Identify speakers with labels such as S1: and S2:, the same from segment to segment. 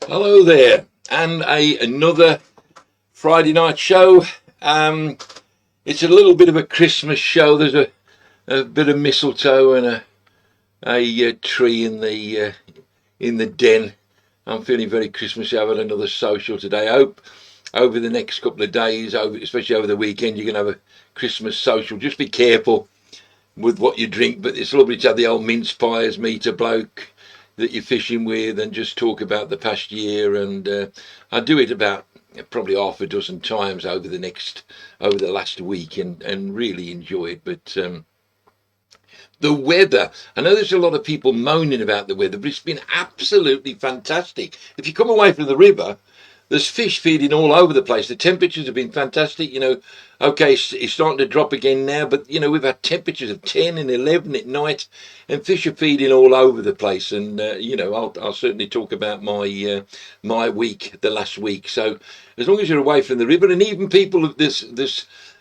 S1: Hello there, and another Friday night show. It's a little bit of a Christmas show. There's a bit of mistletoe and a tree in the den. I'm feeling very Christmassy. I've had another social today. I hope over the next couple of days, especially over the weekend, you can have a Christmas social. Just be careful with what you drink, but it's lovely to have the old mince pies, meet a bloke that you're fishing with, and just talk about the past year. And I do it about probably half a dozen times over the last week, and really enjoy it. But the weather, I know there's a lot of people moaning about the weather, but it's been absolutely fantastic. If you come away from the river, there's fish feeding all over the place. The temperatures have been fantastic. Okay, it's starting to drop again now, but we've had temperatures of 10 and 11 at night, and fish are feeding all over the place. And I'll certainly talk about my week, the last week. So as long as you're away from the river, and even people of this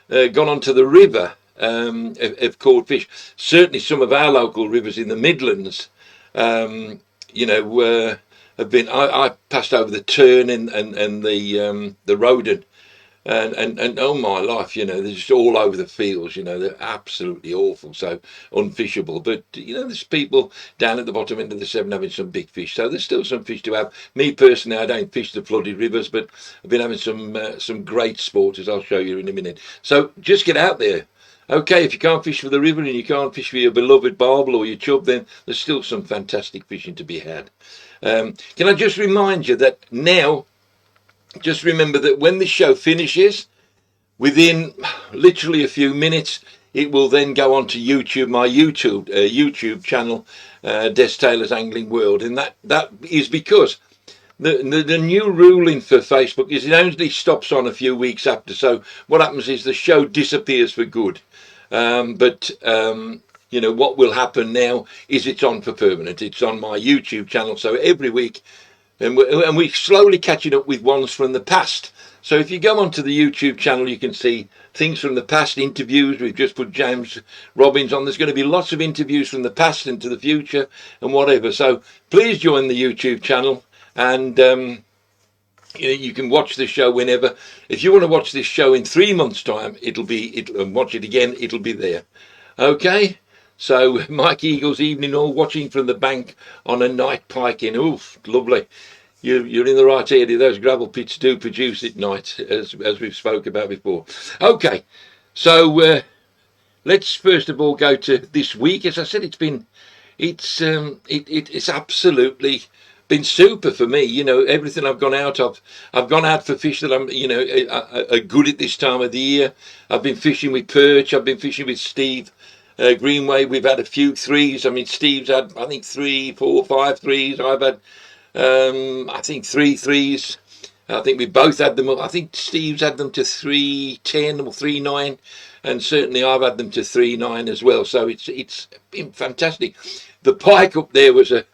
S1: gone onto the river, have caught fish. Certainly, some of our local rivers in the Midlands, um, you know, have been. I passed over the Turn and the Roden, and oh my life, they're just all over the fields. They're absolutely awful, so unfishable. But there's people down at the bottom end of the Severn having some big fish. So there's still some fish to have. Me personally, I don't fish the flooded rivers, but I've been having some great sport, as I'll show you in a minute. So just get out there. Okay, if you can't fish for the river and you can't fish for your beloved barbel or your chub, then there's still some fantastic fishing to be had. Can I just remind you that now, just remember that when the show finishes, within literally a few minutes, it will then go on to YouTube, my YouTube channel, Des Taylor's Angling World, and that is because the new ruling for Facebook is it only stops on a few weeks after. So what happens is the show disappears for good. But what will happen now is it's on for permanent. It's on my YouTube channel. So every week, and we're slowly catching up with ones from the past. So if you go onto the YouTube channel, you can see things from the past, interviews. We've just put James Robbins on. There's going to be lots of interviews from the past into the future and whatever. So please join the YouTube channel, and you can watch the show whenever. If you want to watch this show in 3 months' time, and watch it again. It'll be there. Okay. So Mike Eagle's evening all watching from the bank on a night pike in. Oof, lovely. You're in the right area. Those gravel pits do produce at night, as we've spoke about before. Okay, so let's first of all go to this week. As I said, it's absolutely been super for me. Everything I've gone out of, I've gone out for fish that are good at this time of the year. I've been fishing with perch. I've been fishing with Steve. Greenway, we've had a few threes. I mean, Steve's had, I think, 3, 4, 5 threes. I've had, I think, 3 threes. I think we both had them. I think Steve's had them to 3.10 or 3.9, and certainly I've had them to 3.9 as well. So it's been fantastic. The pike up there was a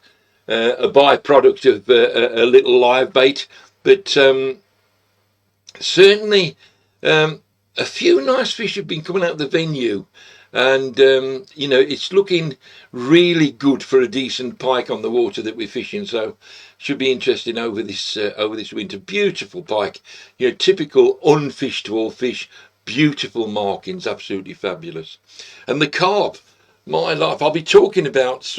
S1: byproduct of a little live bait, but certainly a few nice fish have been coming out of the venue. And it's looking really good for a decent pike on the water that we're fishing. So should be interesting over this winter. Beautiful pike, typical unfished all fish. Beautiful markings, absolutely fabulous. And the carp, my life. I'll be talking about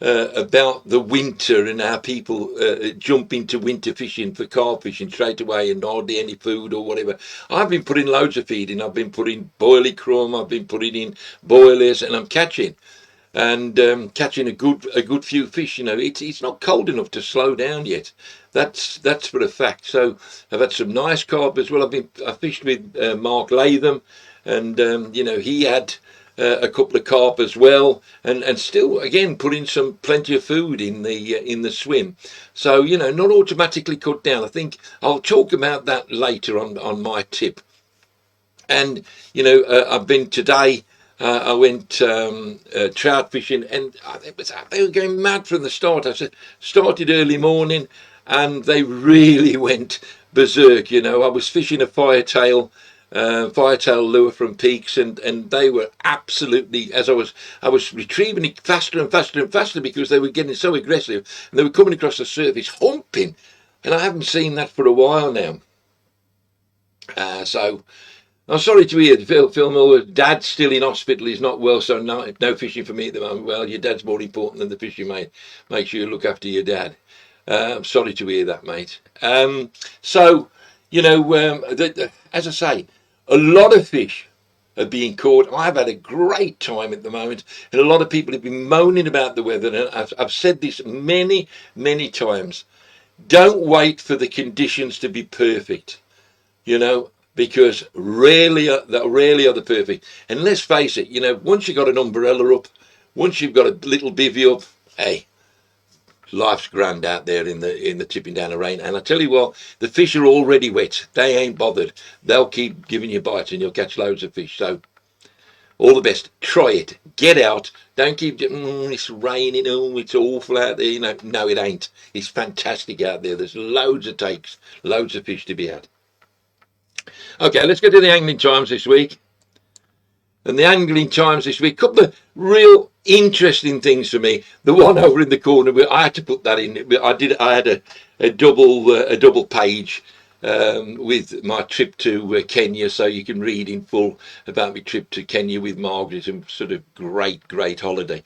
S1: about the winter and how people jump into winter fishing for carp fishing straight away and hardly any food or whatever. I've been putting loads of feed in. I've been putting boilie crumb. I've been putting in boilies, and I'm catching a good few fish. It's not cold enough to slow down yet. That's for a fact. So I've had some nice carp as well. I fished with Mark Latham, and he had a couple of carp as well, and still again putting some plenty of food in the swim. So not automatically cut down. I think I'll talk about that later on my tip. And I've been today. I went trout fishing, and they were going mad from the start. Started early morning, and they really went berserk. I was fishing a firetail firetail lure from Peaks, and they were absolutely, as I was retrieving it faster and faster and faster because they were getting so aggressive, and they were coming across the surface humping, and I haven't seen that for a while now. So I'm sorry to hear, Phil Miller, Dad's still in hospital. He's not well, so no fishing for me at the moment. Well, your dad's more important than the fishing, mate. Make sure you look after your dad. I'm sorry to hear that, mate. So, as I say, a lot of fish are being caught. I've had a great time at the moment, and a lot of people have been moaning about the weather. And I've said this many, many times. Don't wait for the conditions to be perfect, because rarely are the perfect. And let's face it, once you've got an umbrella up, once you've got a little bivvy up, hey, life's grand out there in the tipping down of rain. And I tell you what, the fish are already wet. They ain't bothered. They'll keep giving you bites, and you'll catch loads of fish. So all the best. Try it. Get out. Don't keep it's raining. Oh, it's awful out there. No, it ain't. It's fantastic out there. There's loads of takes, loads of fish to be had. Okay, let's go to the angling times this week. And the angling times this week, a couple of real interesting things for me. The one over in the corner, I had to put that in. I had a double page with my trip to Kenya, so you can read in full about my trip to Kenya with Margaret, and sort of great holiday.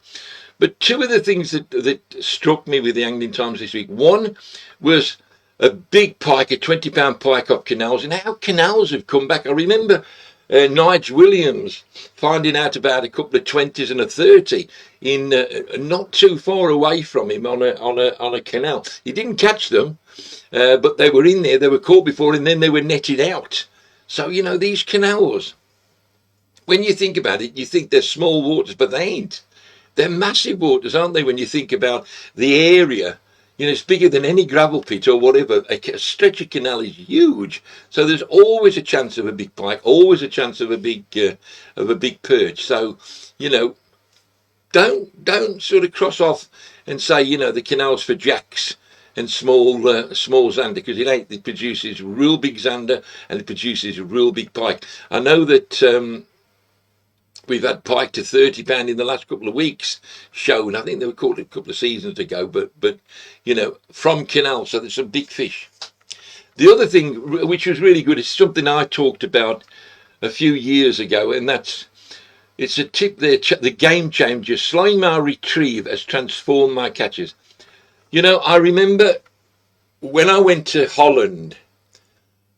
S1: But two of the things that struck me with the angling times this week, one was a big pike, a 20-pound pike off canals, and how canals have come back. I remember Nigel Williams finding out about a couple of 20s and a 30 in not too far away from him on a canal. He didn't catch them, but they were in there. They were caught before, and then they were netted out. So these canals, when you think about it, you think they're small waters, but they ain't. They're massive waters, aren't they, when you think about the area? It's bigger than any gravel pit or whatever. A stretch of canal is huge. So there's always a chance of a big pike, always a chance of a big perch. So, don't sort of cross off and say, the canal's for jacks and small zander, because it ain't. It produces real big zander, and it produces a real big pike. I know that we've had pike to £30 in the last couple of weeks shown. I think they were caught a couple of seasons ago, but from canal, so there's some big fish. The other thing, which was really good, is something I talked about a few years ago, and it's a tip there, the game changer. Slowing my retrieve has transformed my catches. I remember when I went to Holland,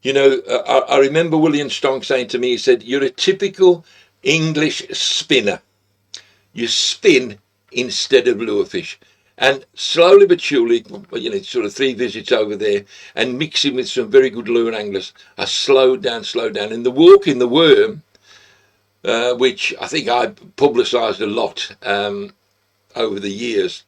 S1: I remember William Strong saying to me, he said, "You're a typical English spinner. You spin instead of lure fish." And slowly but surely, sort of 3 visits over there and mixing with some very good lure anglers, I slowed down. And the walk in the worm, which I think I publicised a lot over the years,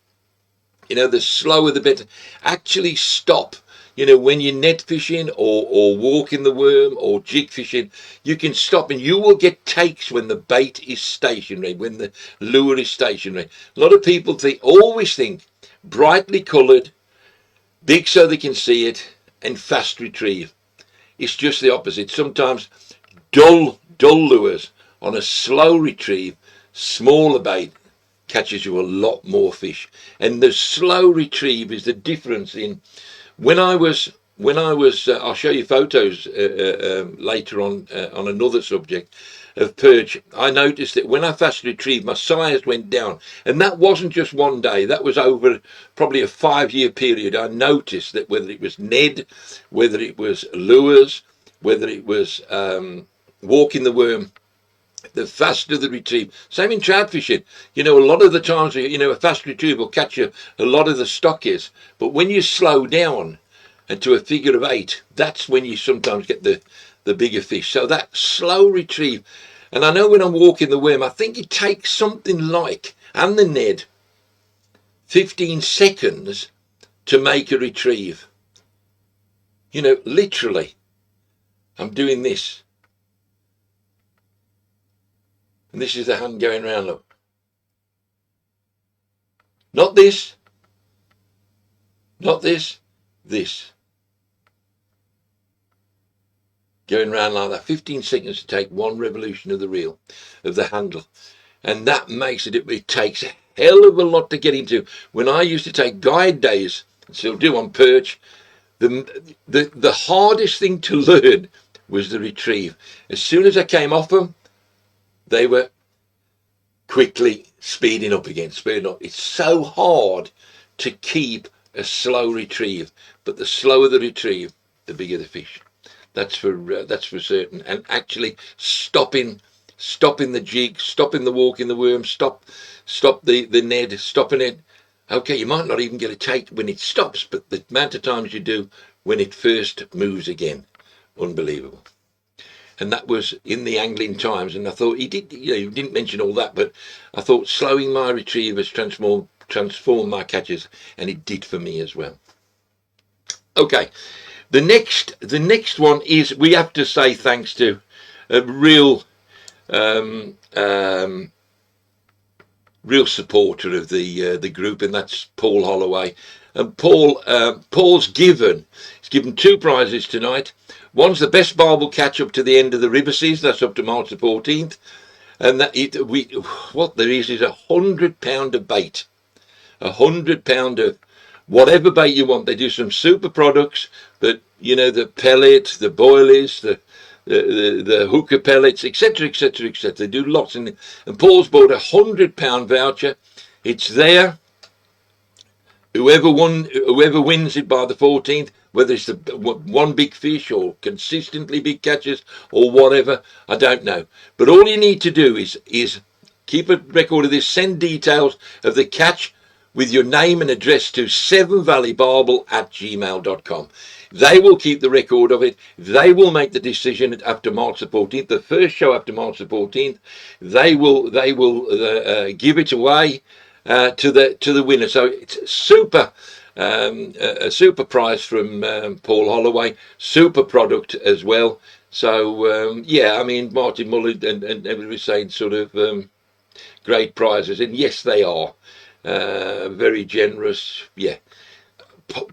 S1: the slower the better. Actually stop. When you're net fishing or walking the worm or jig fishing, you can stop, and you will get takes when the bait is stationary, when the lure is stationary. A lot of people always think brightly coloured, big so they can see it, and fast retrieve. It's just the opposite. Sometimes dull lures on a slow retrieve, smaller bait, catches you a lot more fish. And the slow retrieve is the difference in when I was I'll show you photos later on another subject of perch. I noticed that when I fast retrieved, my size went down, and that wasn't just one day. That was over probably a 5-year period. I noticed that whether it was Ned, whether it was lures, whether it was walking the worm, the faster the retrieve. Same in trout fishing. A lot of the times, a fast retrieve will catch you a lot of the stockies. But when you slow down and to a figure of 8, that's when you sometimes get the bigger fish. So that slow retrieve. And I know when I'm walking the worm, I think it takes something like, and the Ned, 15 seconds to make a retrieve. Literally, I'm doing this. And this is the hand going round, look. Not this. Not this. This. going around like that. 15 seconds to take one revolution of the reel, of the handle. And that makes it, it takes a hell of a lot to get into. When I used to take guide days, still do on perch, the hardest thing to learn was the retrieve. As soon as I came off them, they were quickly speeding up again, speeding up. It's so hard to keep a slow retrieve, but the slower the retrieve, the bigger the fish. That's for certain. And actually stopping the jig, stopping the walk in the worm, stop the Ned, stopping it. Okay, you might not even get a take when it stops, but the amount of times you do when it first moves again, unbelievable. And that was in the Angling Times. And I thought he didn't mention all that, but I thought slowing my retrieve has transformed my catches, and it did for me as well. Okay, the next one is, we have to say thanks to a real real supporter of the group, and that's Paul Holloway. And Paul's given 2 prizes tonight. One's the best barbel catch up to the end of the river season. That's up to March the 14th. And what there is £100 of bait, £100 of whatever bait you want. They do some super products, but the pellet, the boilies, the hooker pellets, etc., etc., etc. They do lots, and Paul's bought £100 voucher. It's there. Whoever wins it by the 14th, whether it's one big fish or consistently big catches or whatever, I don't know. But all you need to do is keep a record of this. Send details of the catch with your name and address to 7valleybarbel@gmail.com. They will keep the record of it. They will make the decision after March the 14th, the first show after March the 14th. They will give it away to the winner. So it's a super prize from Paul Holloway, super product as well. So yeah, I mean, Martin Muller and everybody saying sort of great prizes, and yes, they are very generous. Yeah,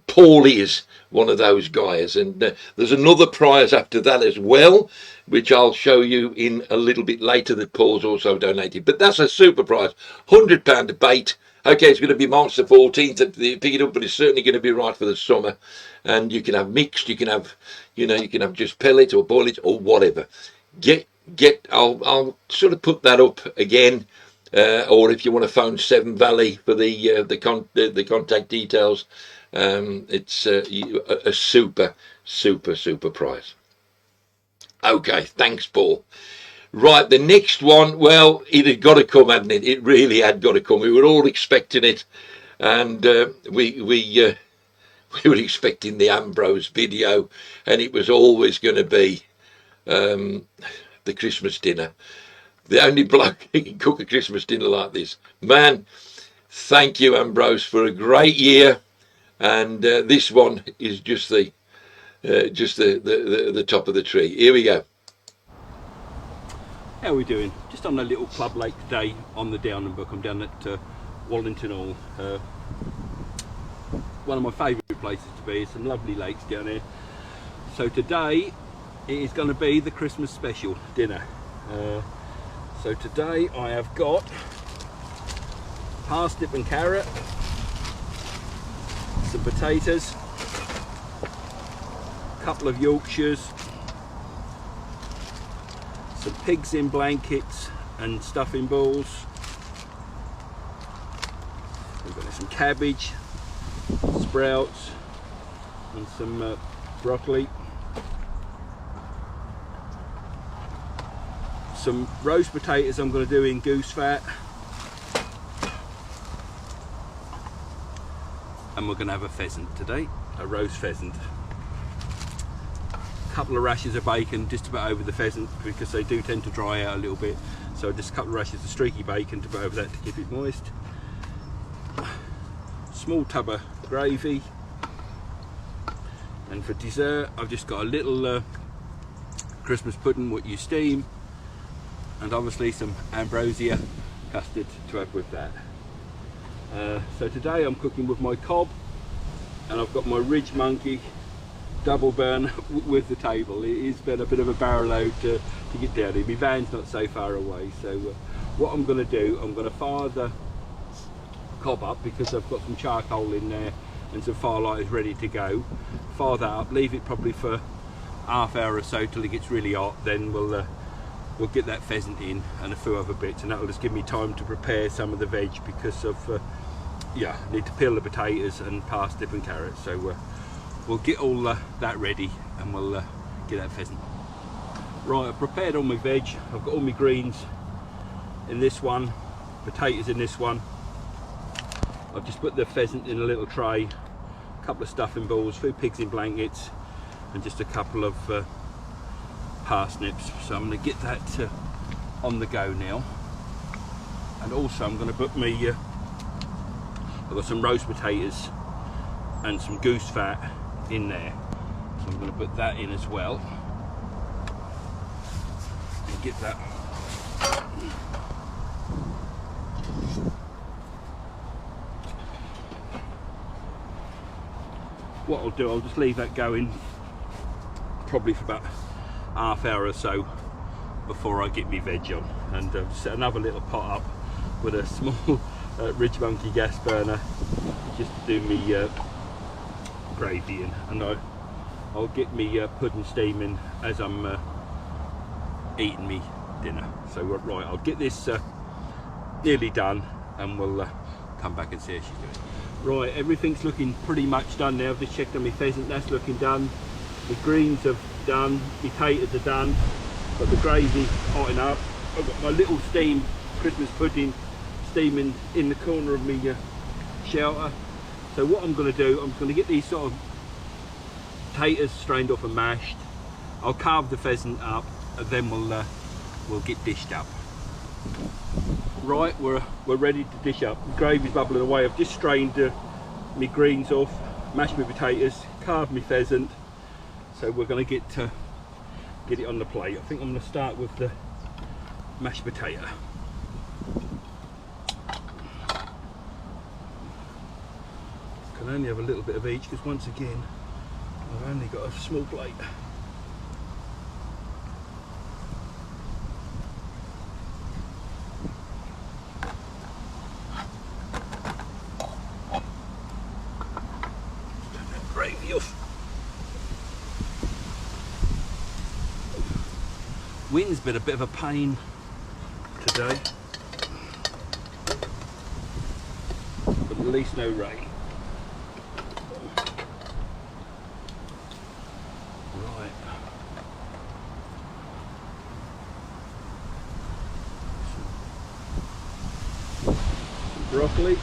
S1: Paul is one of those guys, and there's another prize after that as well, which I'll show you in a little bit later, that Paul's also donated. But that's a super prize, £100 of bait. Okay, it's going to be March the 14th that they pick it up, but it's certainly going to be right for the summer. And you can have mixed, you can have just pellet or boil it or whatever. I'll sort of put that up again, or if you want to phone Seven Valley for the contact details. It's a super prize. Okay, thanks, Paul. Right, the next one, well, it had got to come, hadn't it? It really had got to come. We were all expecting it, and we were expecting the Ambrose video, and it was always going to be the Christmas dinner. The only bloke who can cook a Christmas dinner like this. Man, thank you, Ambrose, for a great year. And this one is just the top of the tree. Here we go.
S2: How are we doing? Just on a little club lake today on the Down and Brook. I'm down at Wallington Hall. One of my favourite places to be. Some lovely lakes down there. So today it is going to be the Christmas special dinner. So today I have got parsnip and carrot, some potatoes, a couple of Yorkshires, some pigs in blankets and stuffing balls. We've got some cabbage, sprouts, and some broccoli. Some roast potatoes I'm going to do in goose fat. And we're going to have a pheasant today, a roast pheasant. A couple of rashers of bacon just about over the pheasant, because they do tend to dry out a little bit. So just a couple of rashers of streaky bacon to put over that to keep it moist. Small tub of gravy. And for dessert, I've just got a little Christmas pudding, what you steam. And obviously some ambrosia custard to have with that. So today I'm cooking with my cob, and I've got my ridge monkey double burn with the table. It has been a bit of a barrow load to get down here. My van's not so far away, so what I'm going to do, I'm going to fire the cob up because I've got some charcoal in there and some firelighters ready to go. Fire that up, leave it probably for half hour or so till it gets really hot, then we'll get that pheasant in and a few other bits, and that'll just give me time to prepare some of the veg because of yeah, I need to peel the potatoes and parsnip and carrots, so we'll get all that ready and we'll get that pheasant. Right, I've prepared all my veg. I've got all my greens in this one, potatoes in this one. I've just put the pheasant in a little tray, a couple of stuffing balls, a few pigs in blankets, and just a couple of parsnips. So I'm going to get that on the go now. And also I'm going to put me, I've got some roast potatoes and some goose fat in there. So I'm going to put that in as well. And get that. What I'll do, I'll just leave that going probably for about half hour or so before I get my veg on, and set another little pot up with a small Ridge Monkey gas burner just to do me gravy in, and I'll get me pudding steaming as I'm eating me dinner. So right, I'll get this nearly done and we'll come back and see how she's doing. Right, everything's looking pretty much done now. I've just checked on my pheasant, that's looking done. The greens have done, my potatoes are done, got the gravy hotting up. I've got my little steam Christmas pudding steaming in the corner of my shelter. So what I'm going to do, I'm going to get these sort of potatoes strained off and mashed. I'll carve the pheasant up and then we'll get dished up. Right, we're ready to dish up. The gravy's bubbling away. I've just strained my greens off, mashed my potatoes, carved my pheasant. So we're going to get it on the plate. I think I'm going to start with the mashed potato. Can only have a little bit of each because once again I've only got a small plate. Gravy off. Wind's been a bit of a pain today, but at least no rain. Right. Some broccoli.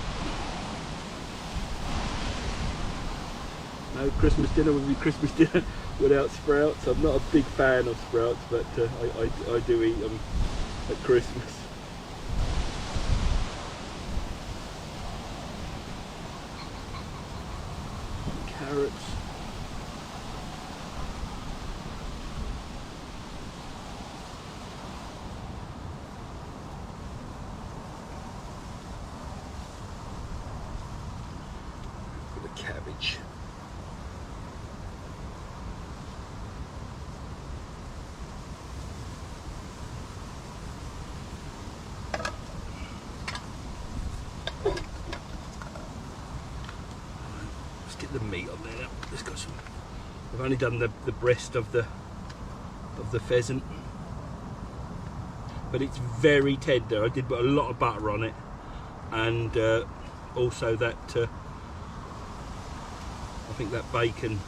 S2: No Christmas dinner would be Christmas dinner without sprouts. I'm not a big fan of sprouts, but I do eat them at Christmas. Carrots. Bit of cabbage. The meat on there now. Let's got some. I've only done the breast of the pheasant, but it's very tender. I did put a lot of butter on it, and also that I think that bacon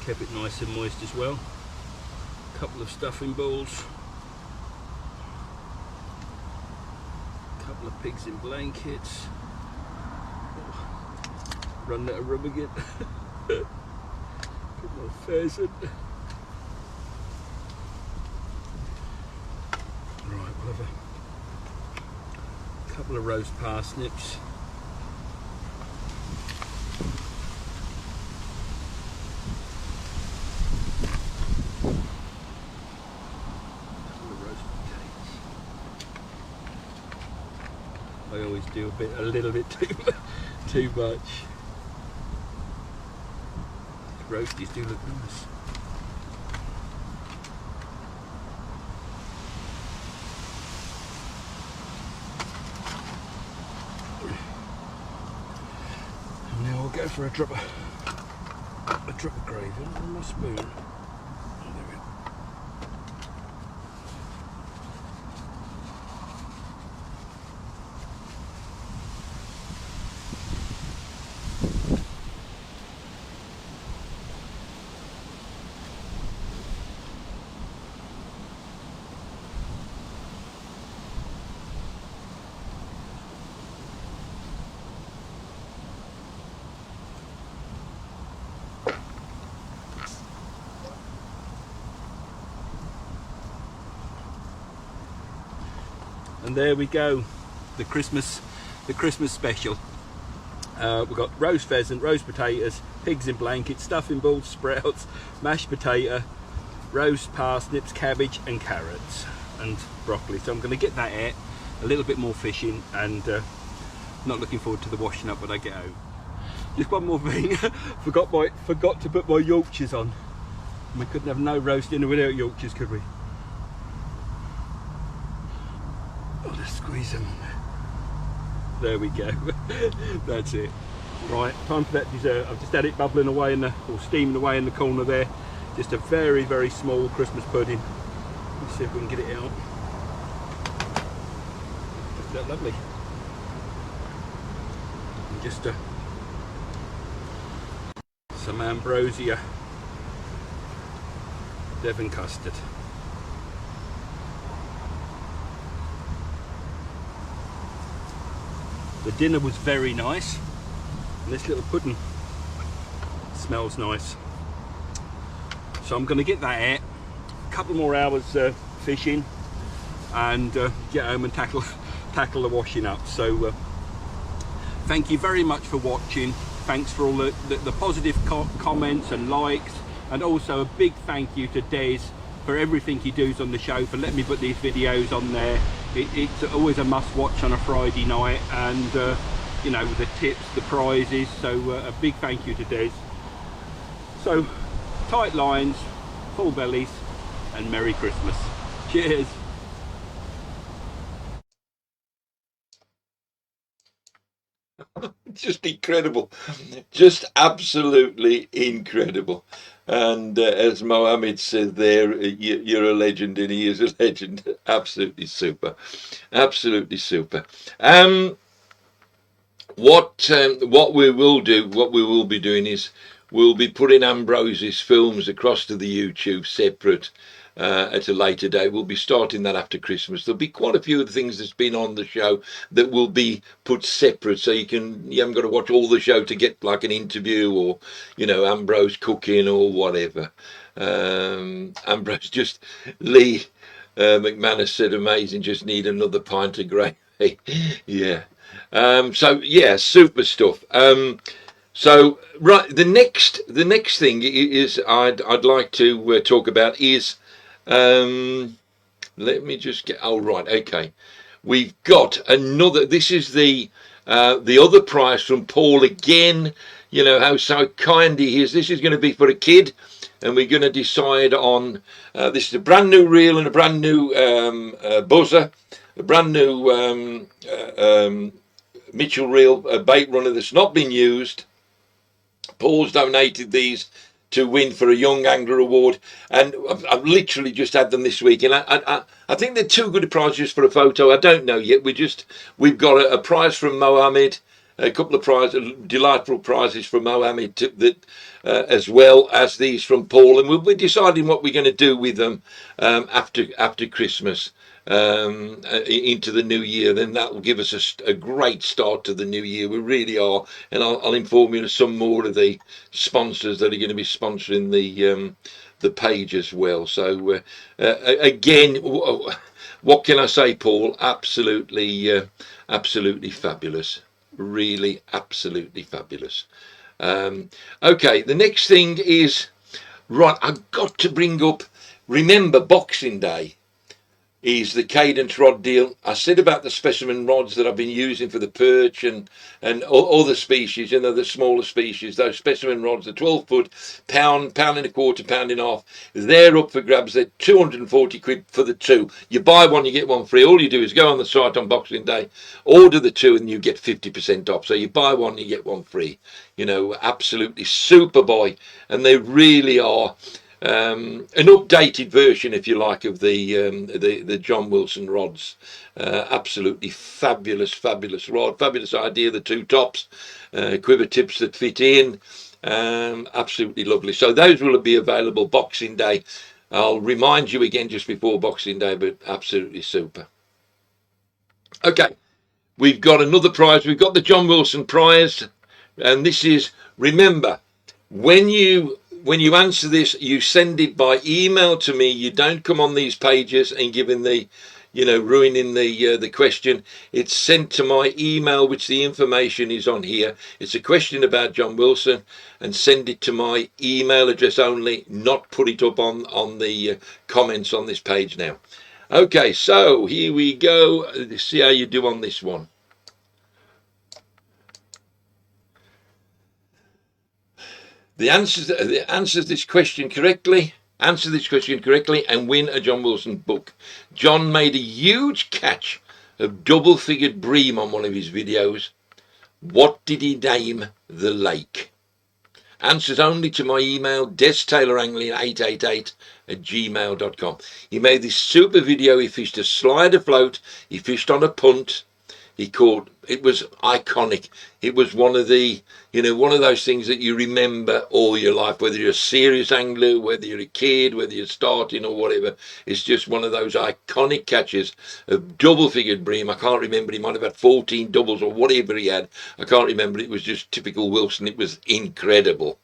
S2: kept it nice and moist as well. A couple of stuffing balls, a couple of pigs in blankets. Run out of room again. Get my pheasant. Right, we'll have a couple of roast parsnips. Couple of roast potatoes. I always do a little bit too much. roasties do look nice. And now I'll go for a drop of gravy on my spoon. There we go. And there we go, the Christmas special. We've got roast pheasant, roast potatoes, pigs in blankets, stuffing balls, sprouts, mashed potato, roast parsnips, cabbage and carrots and broccoli. So I'm going to get that out, a little bit more fishing, and not looking forward to the washing up when I get home. Just one more thing, forgot to put my Yorkshires on. We couldn't have no roast dinner without Yorkshires, could we? I'll just squeeze them on there. There we go. That's it. Right, time for that dessert. I've just had it bubbling away or steaming away in the corner there. Just a very, very small Christmas pudding. Let's see if we can get it out. Isn't that lovely? And just some ambrosia Devon custard. The dinner was very nice, and this little pudding smells nice. So I'm going to get that out, a couple more hours fishing, and get home and tackle the washing up. So thank you very much for watching. Thanks for all the positive comments and likes, and also a big thank you to Des for everything he does on the show, for letting me put these videos on there. It's always a must watch on a Friday night, and you know, the tips, the prizes. So a big thank you to Des. So tight lines, full bellies, and Merry Christmas. Cheers.
S1: Just incredible, just absolutely incredible. And as Mohammed said there, you're a legend, and he is a legend. Absolutely super, absolutely super. What we will be doing is we'll be putting Ambrose's films across to the YouTube separate at a later date. We'll be starting that after Christmas. There'll be quite a few of the things that's been on the show that will be put separate, so you haven't got to watch all the show to get like an interview or, you know, Ambrose cooking or whatever. Ambrose just Lee McManus said, amazing, just need another pint of gravy. Yeah. So yeah, super stuff. So right, the next thing is I'd like to talk about is let me just get. Oh right, okay. We've got another. This is the other prize from Paul again. You know how so kind he is. This is going to be for a kid, and we're going to decide on. This is a brand new reel and a brand new buzzer, a brand new Mitchell reel bait runner that's not been used. Paul's donated these to win for a Young Angler Award, and I've literally just had them this week, and I think they're too good a prize just for a photo. I don't know yet. We've got a prize from Mohammed, a couple of delightful prizes from Mohammed as well as these from Paul, and we're deciding what we're going to do with them after Christmas. Into the new year, then that will give us a great start to the new year. We really are, and I'll inform you of some more of the sponsors that are going to be sponsoring the page as well. So again, what can I say, Paul? Absolutely fabulous. Really, absolutely fabulous. Okay, the next thing is right. I've got to bring up. Remember Boxing Day. is the cadence rod deal. I said about the specimen rods that I've been using for the perch and other species, you know, the smaller species, those specimen rods, the 12 foot, pound, pound and a quarter, pound and a half, they're up for grabs. They're 240 quid for the two. You buy one, you get one free. All you do is go on the site on Boxing Day, order the two, and you get 50% off. So you buy one, you get one free. You know, absolutely super buy, and they really are. An updated version, if you like, of the John Wilson rods. Absolutely fabulous, fabulous rod, fabulous idea. The two tops, quiver tips that fit in. Absolutely lovely. So those will be available Boxing Day. I'll remind you again just before Boxing Day, but absolutely super. Okay, we've got another prize. We've got the John Wilson prize, and this is, remember, when you answer this, you send it by email to me. You don't come on these pages and giving the, you know, ruining the question. It's sent to my email, which the information is on here. It's a question about John Wilson, and send it to my email address only, not put it up on the comments on this page now. Okay, so here we go. Let's see how you do on this one. The answers this question correctly. Answer this question correctly and win a John Wilson book. John made a huge catch of double-figured bream on one of his videos. What did he name the lake? Answers only to my email, destailerangling888@gmail.com. He made this super video. He fished a slider float. He fished on a punt. He caught, it was iconic. It was one of the, you know, one of those things that you remember all your life, whether you're a serious angler, whether you're a kid, whether you're starting or whatever. It's just one of those iconic catches of double-figured bream. I can't remember, he might have had 14 doubles or whatever he had. I can't remember. It was just typical Wilson. It was incredible.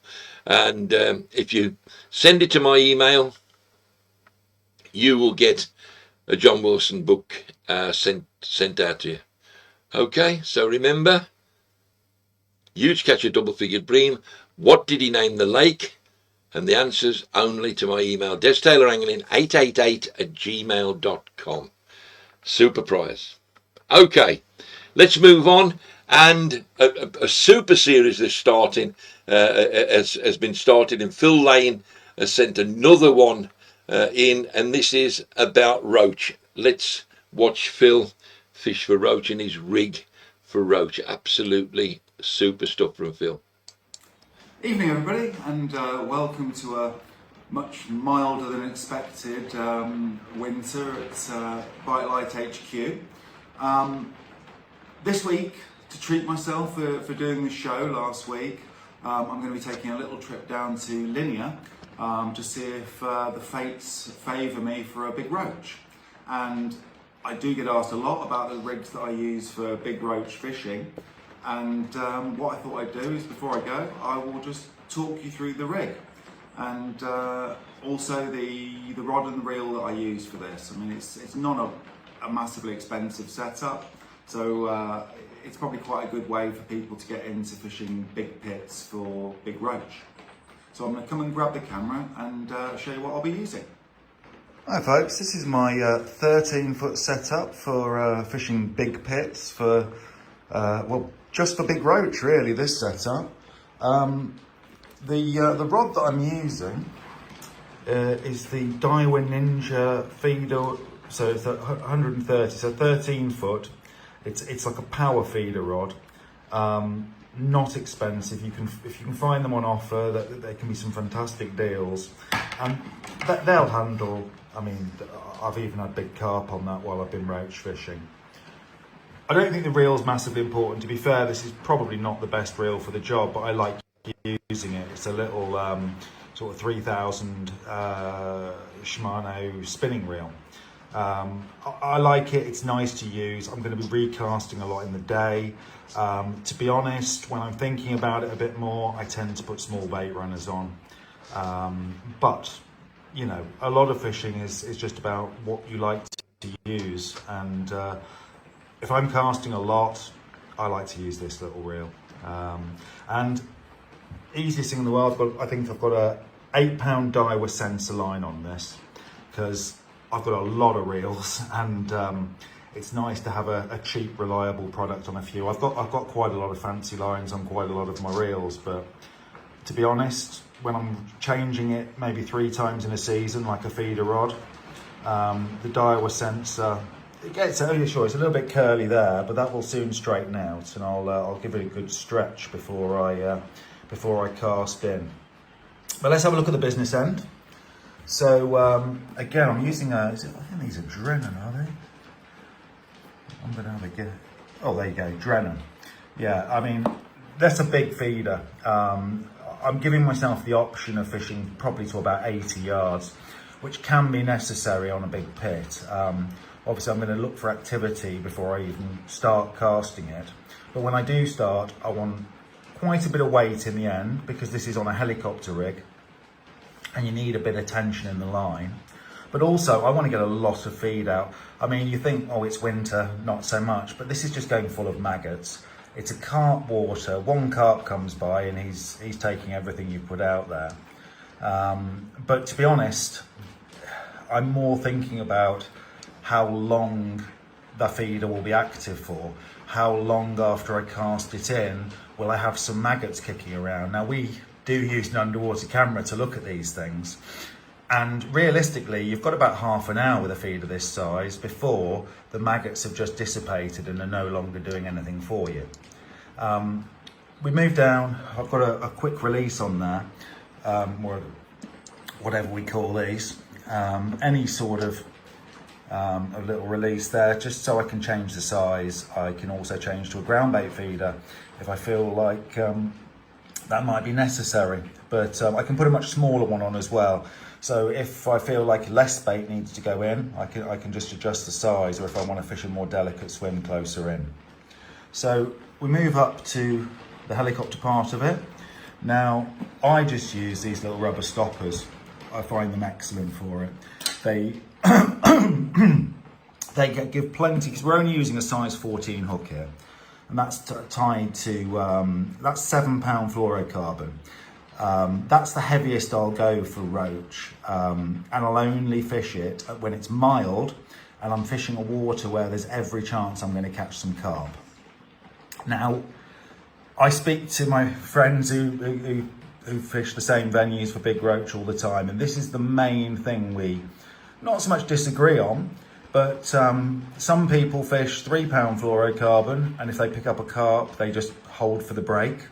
S1: And if you send it to my email, you will get a John Wilson book sent out to you. Okay, so remember, huge catch of double-figured bream. What did he name the lake? And the answers only to my email, destailerangling888@gmail.com. Super prize. Okay, let's move on. And a super series is starting, has been started, and Phil Lane has sent another one in, and this is about roach. Let's watch Phil fish for roach in his rig for roach. Absolutely super stuff from Phil.
S3: Evening everybody, and welcome to a much milder than expected winter at Bite Light HQ. This week, to treat myself for doing the show last week, I'm going to be taking a little trip down to Linear to see if the fates favour me for a big roach. And I do get asked a lot about the rigs that I use for big roach fishing, and what I thought I'd do is, before I go, I will just talk you through the rig and also the rod and reel that I use for this. I mean, it's not a massively expensive setup, so it's probably quite a good way for people to get into fishing big pits for big roach. So I'm going to come and grab the camera and show you what I'll be using. Hi folks, this is my 13-foot setup for fishing big pits for, well, just for big roach really, this setup. The rod that I'm using is the Daiwa Ninja feeder, so it's 130, so 13 foot. It's like a power feeder rod. Not expensive. If you can find them on offer, there can be some fantastic deals, and they'll handle. I mean, I've even had big carp on that while I've been roach fishing. I don't think the reel's massively important. To be fair, this is probably not the best reel for the job, but I like using it. It's a little sort of 3000 Shimano spinning reel. I like it. It's nice to use. I'm going to be recasting a lot in the day. To be honest, when I'm thinking about it a bit more, I tend to put small bait runners on. But you know, a lot of fishing is just about what you like to use, and if I'm casting a lot, I like to use this little reel. And easiest thing in the world, I think I've got a 8-pound Daiwa sensor line on this, because I've got a lot of reels, and it's nice to have a cheap, reliable product on a few. I've got quite a lot of fancy lines on quite a lot of my reels, but to be honest, when I'm changing it maybe 3 times in a season, like a feeder rod, the Daiwa sensor, it gets, oh yeah, sure, it's a little bit curly there, but that will soon straighten out, and I'll give it a good stretch before I cast in. But let's have a look at the business end. So again, I'm using I think these are Drennan, are they? I'm gonna have a guess. Oh, there you go, Drennan. Yeah, I mean, that's a big feeder. I'm giving myself the option of fishing probably to about 80 yards, which can be necessary on a big pit. Obviously, I'm going to look for activity before I even start casting it. But when I do start, I want quite a bit of weight in the end, because this is on a helicopter rig and you need a bit of tension in the line. But also, I want to get a lot of feed out. I mean, you think, oh, it's winter, not so much, but this is just going full of maggots. It's a carp water. One carp comes by and he's taking everything you put out there. But to be honest, I'm more thinking about how long the feeder will be active for. How long after I cast it in will I have some maggots kicking around? Now, we do use an underwater camera to look at these things. And realistically, you've got about half an hour with a feeder this size before the maggots have just dissipated and are no longer doing anything for you. We move down, I've got a quick release on there, or whatever we call these. Any sort of a little release there, just so I can change the size. I can also change to a ground bait feeder if I feel like that might be necessary. But I can put a much smaller one on as well. So if I feel like less bait needs to go in, I can just adjust the size, or if I want to fish a more delicate swim closer in. So we move up to the helicopter part of it. Now, I just use these little rubber stoppers. I find them excellent for it. They they give plenty, because we're only using a size 14 hook here, and that's tied to that's 7 pound fluorocarbon. That's the heaviest I'll go for roach, and I'll only fish it when it's mild and I'm fishing a water where there's every chance I'm going to catch some carp. Now, I speak to my friends who fish the same venues for big roach all the time, and this is the main thing we not so much disagree on, but some people fish 3 pound fluorocarbon, and if they pick up a carp, they just hold for the break.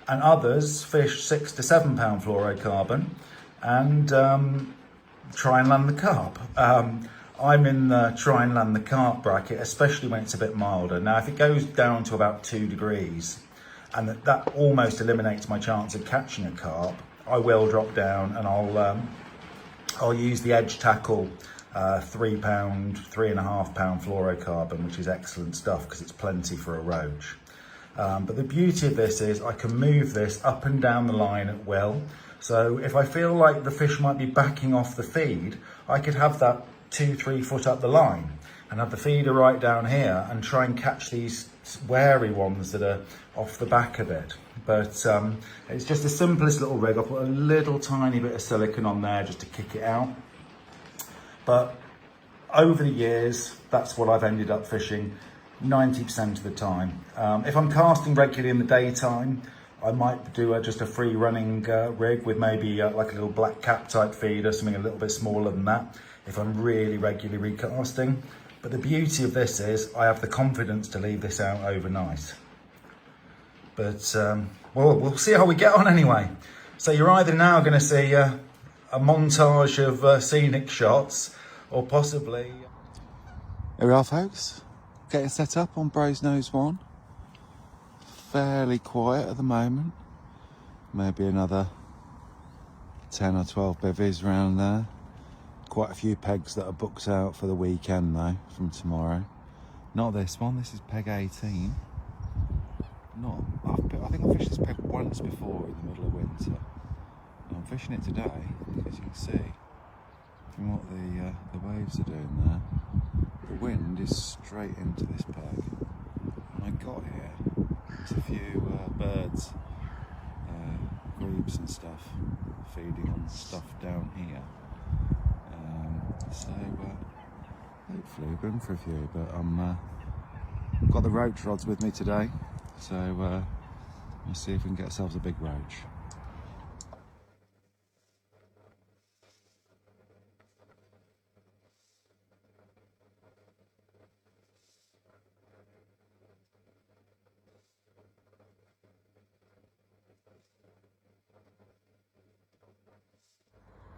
S3: And others fish 6 to 7 pound fluorocarbon and try and land the carp. I'm in the try and land the carp bracket, especially when it's a bit milder. Now, if it goes down to about 2 degrees, and that almost eliminates my chance of catching a carp, I will drop down and I'll use the edge tackle 3 pound, 3.5 pound fluorocarbon, which is excellent stuff because it's plenty for a roach. But the beauty of this is I can move this up and down the line at will. So if I feel like the fish might be backing off the feed, I could have that 2-3 foot up the line and have the feeder right down here and try and catch these wary ones that are off the back of it. But it's just the simplest little rig. I'll put a little tiny bit of silicone on there just to kick it out. But over the years, that's what I've ended up fishing 90% of the time. If I'm casting regularly in the daytime, I might do just a free running rig with maybe like a little black cap type feeder, something a little bit smaller than that, if I'm really regularly recasting. But the beauty of this is I have the confidence to leave this out overnight. But well, we'll see how we get on anyway. So you're either now going to see a montage of scenic shots, or possibly...
S4: Here we are, folks. Getting set up on Bros Nose 1. Fairly quiet at the moment. Maybe another 10 or 12 bevies around there. Quite a few pegs that are booked out for the weekend though, from tomorrow. Not this one, this is peg 18. I think I fished this peg once before in the middle of winter. And I'm fishing it today, as you can see from what the waves are doing there. The wind is straight into this peg. When I got here, there's a few birds, grebes and stuff, feeding on stuff down here. So hopefully we'll be in for a few. But I've got the roach rods with me today, so we'll see if we can get ourselves a big roach.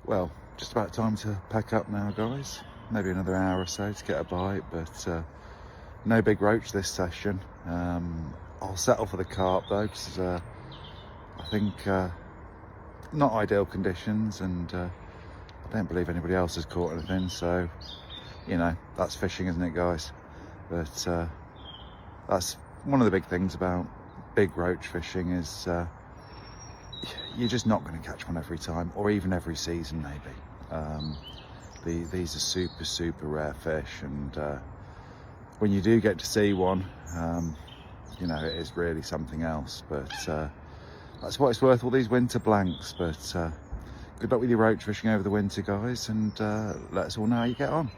S4: Well, just about time to pack up now, guys. Maybe another hour or so to get a bite, but no big roach this session. I'll settle for the carp though, because I think not ideal conditions, and I don't believe anybody else has caught anything, so you know, that's fishing, isn't it, guys? But that's one of the big things about big roach fishing is you're just not going to catch one every time, or even every season maybe. These are super rare fish, and when you do get to see one, you know, it is really something else. But that's what it's worth, all these winter blanks. But good luck with your roach fishing over the winter, guys, and let us all know how you get on.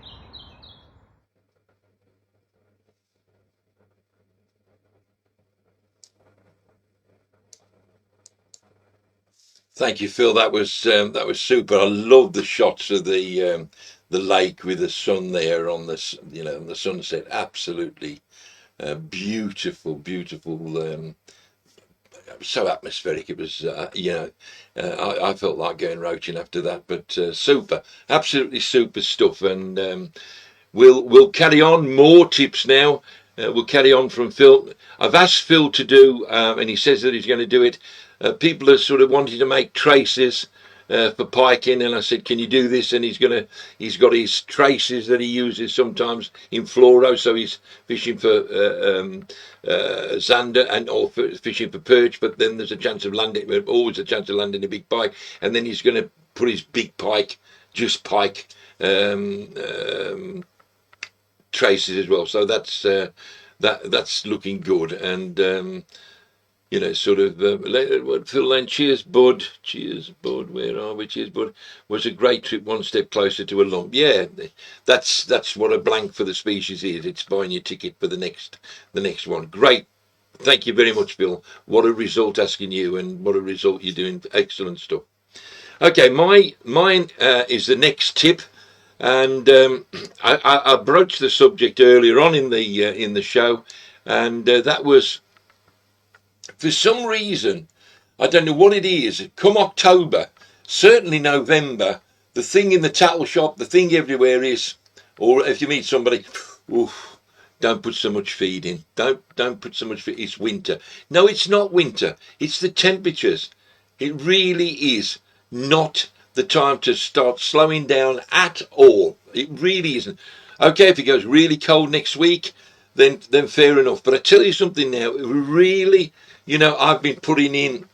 S1: Thank you, Phil. That was super. I love the shots of the lake with the sun there on the on the sunset. Absolutely beautiful. So atmospheric. It was I felt like going roaching after that. But super, absolutely super stuff. And we'll carry on. More tips now. We'll carry on from Phil. I've asked Phil to do, and he says that he's going to do it. People are sort of wanting to make traces for piking, and I said, "Can you do this?" And he's got his traces that he uses sometimes in fluoro, so he's fishing for zander and or fishing for perch. But then there's a chance of landing, always a chance of landing a big pike, and then he's going to put his big pike, just pike. Traces as well, so that's looking good. And sort of Phil Lane, cheers bud, where are we? Cheers bud, was a great trip, one step closer to a lump. Yeah, that's what a blank for the species is. It's buying your ticket for the next one. Great, thank you very much, Phil. What a result, asking you, and what a result you're doing. Excellent stuff. Okay, mine is the next tip. And I broached the subject earlier on in the show, and that was, for some reason, I don't know what it is. Come October, certainly November, the thing in the tattle shop, the thing everywhere is, or if you meet somebody, oof, don't put so much feed in. Don't put so much feed. It's winter. No, it's not winter. It's the temperatures. It really is not the time to start slowing down at all. It really isn't. Okay, if it goes really cold next week, then fair enough. But I tell you something now, really, I've been putting in,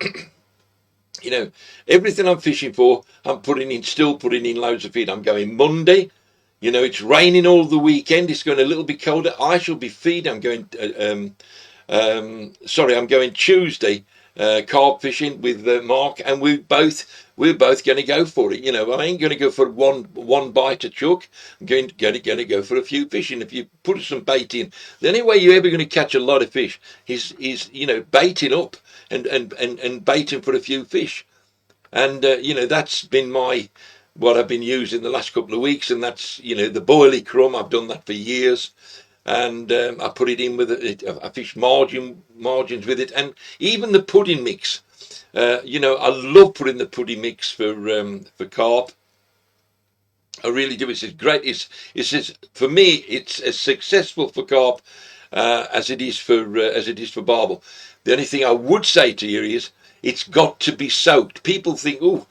S1: everything I'm fishing for, still putting in loads of feed. I'm going Monday. It's raining all the weekend. It's going a little bit colder. I shall be feeding. I'm going. I'm going Tuesday carp fishing with Mark, and we're both going to go for it. I ain't going to go for one bite of chuck. I'm going to go for a few fish. And if you put some bait in, the only way you're ever going to catch a lot of fish is baiting up and baiting for a few fish. And that's been what I've been using the last couple of weeks, and that's the boilie crumb. I've done that for years, and I put it in with it. I fish margins with it, and even the pudding mix. I love putting the pudding mix for carp. I really do. It's great. It's for me. It's as successful for carp as it is for barbel. The only thing I would say to you is it's got to be soaked. People think, oh,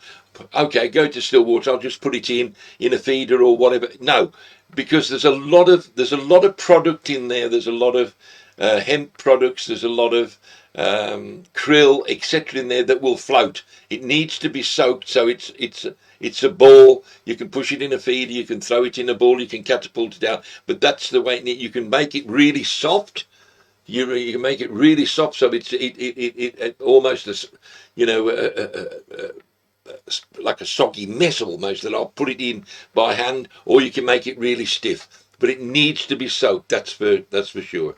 S1: okay, go to still water. I'll just put it in a feeder or whatever. No, because there's a lot of product in there. There's a lot of hemp products. There's a lot of krill, etc. in there that will float. It needs to be soaked, so it's a ball. You can push it in a feeder. You can throw it in a ball. You can catapult it out. But that's the way you can make it really soft. You can make it really soft, so it's almost as like a soggy mess almost, that I'll put it in by hand, or you can make it really stiff. But it needs to be soaked. That's for sure.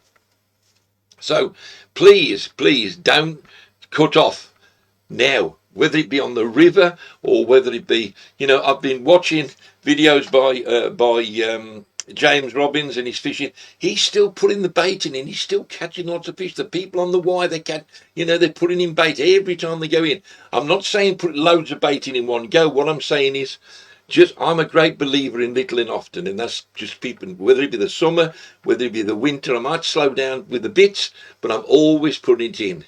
S1: So please, please don't cut off now, whether it be on the river or whether it be, I've been watching videos by James Robbins and his fishing. He's still putting the bait in, and he's still catching lots of fish. The people on the wire, they're putting in bait every time they go in. I'm not saying put loads of bait in one go. What I'm saying is, I'm a great believer in little and often, and that's just people, whether it be the summer, whether it be the winter. I might slow down with the bits, but I'm always putting it in.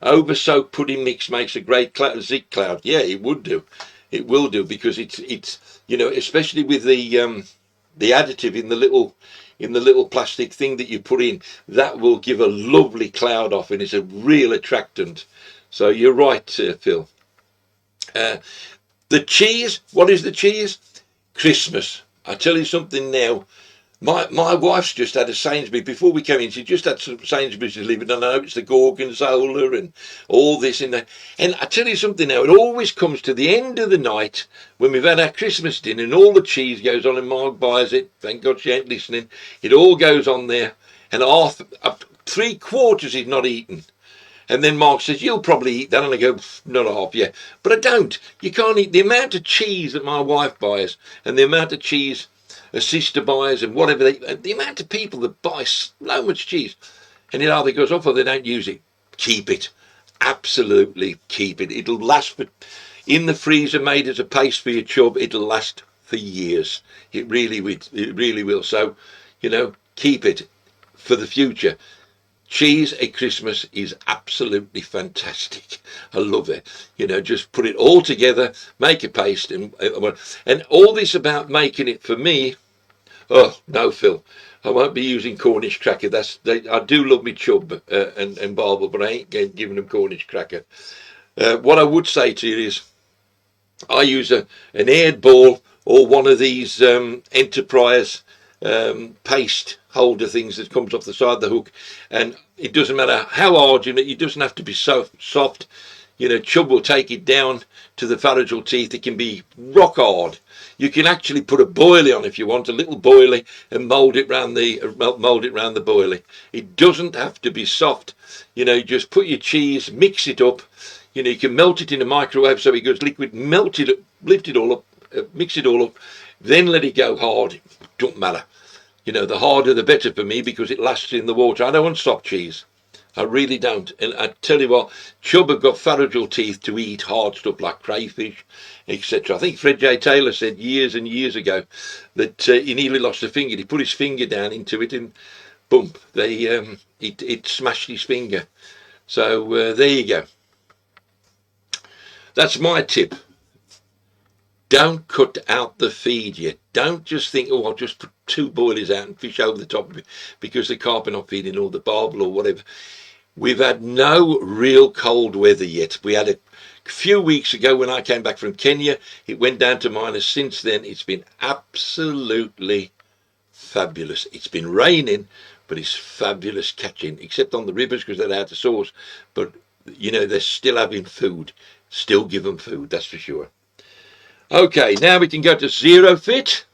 S1: Over soaked pudding mix makes a great zit cloud. Yeah, it would do. It will do, because it's especially with the additive in the little plastic thing that you put in, that will give a lovely cloud off, and it's a real attractant. So you're right, Phil. The cheese, what is the cheese? Christmas. I tell you something now. My wife's just had a Sainsbury's. Before we came in, she just had some Sainsbury's delivered. And I know it's the Gorgonzola and all this and that. And I tell you something now, it always comes to the end of the night when we've had our Christmas dinner and all the cheese goes on, and Mark buys it. Thank God she ain't listening. It all goes on there, and half, 3/4 is not eaten. And then Mark says, you'll probably eat that. And I go, not a half, yeah. But I don't. You can't eat the amount of cheese that my wife buys, and the amount of cheese a sister buys, and whatever the amount of people that buy so much cheese. And it either goes off or they don't use it. Keep it. Absolutely keep it. It'll last in the freezer, made as a paste for your chub. It'll last for years. It really will. So, keep it for the future. Cheese at Christmas is absolutely fantastic. I love it. Just put it all together, make a paste, and all this about making it for me. Oh no, Phil, I won't be using Cornish cracker. I do love me chub and barbel, but I ain't giving them Cornish cracker. What I would say to you is, I use an aired ball or one of these Enterprise paste holder things that comes off the side of the hook, and it doesn't matter how hard it doesn't have to be so soft. Chub will take it down to the pharyngal teeth. It can be rock hard. You can actually put a boilie on if you want, a little boilie, and mould it round the boilie. It doesn't have to be soft. Just put your cheese, mix it up. You can melt it in a microwave so it goes liquid. Melt it, lift it all up, mix it all up, then let it go hard. Don't matter. The harder the better for me, because it lasts in the water. I don't want soft cheese. I really don't. And I tell you what, chub have got pharyngal teeth to eat hard stuff like crayfish, etc. I think Fred J. Taylor said years and years ago that he nearly lost a finger. He put his finger down into it, and boom, it smashed his finger. So there you go. That's my tip. Don't cut out the feed yet. Don't just think, I'll just put 2 boilies out and fish over the top of it because the carp are not feeding, or the barbel or whatever. We've had no real cold weather yet. We had a few weeks ago when I came back from Kenya. It went down to minus. Since then, it's been absolutely fabulous. It's been raining, but it's fabulous catching, except on the rivers because they're out of source. But, they're still having food. Still give them food, that's for sure. Okay, now we can go to Zero Fit,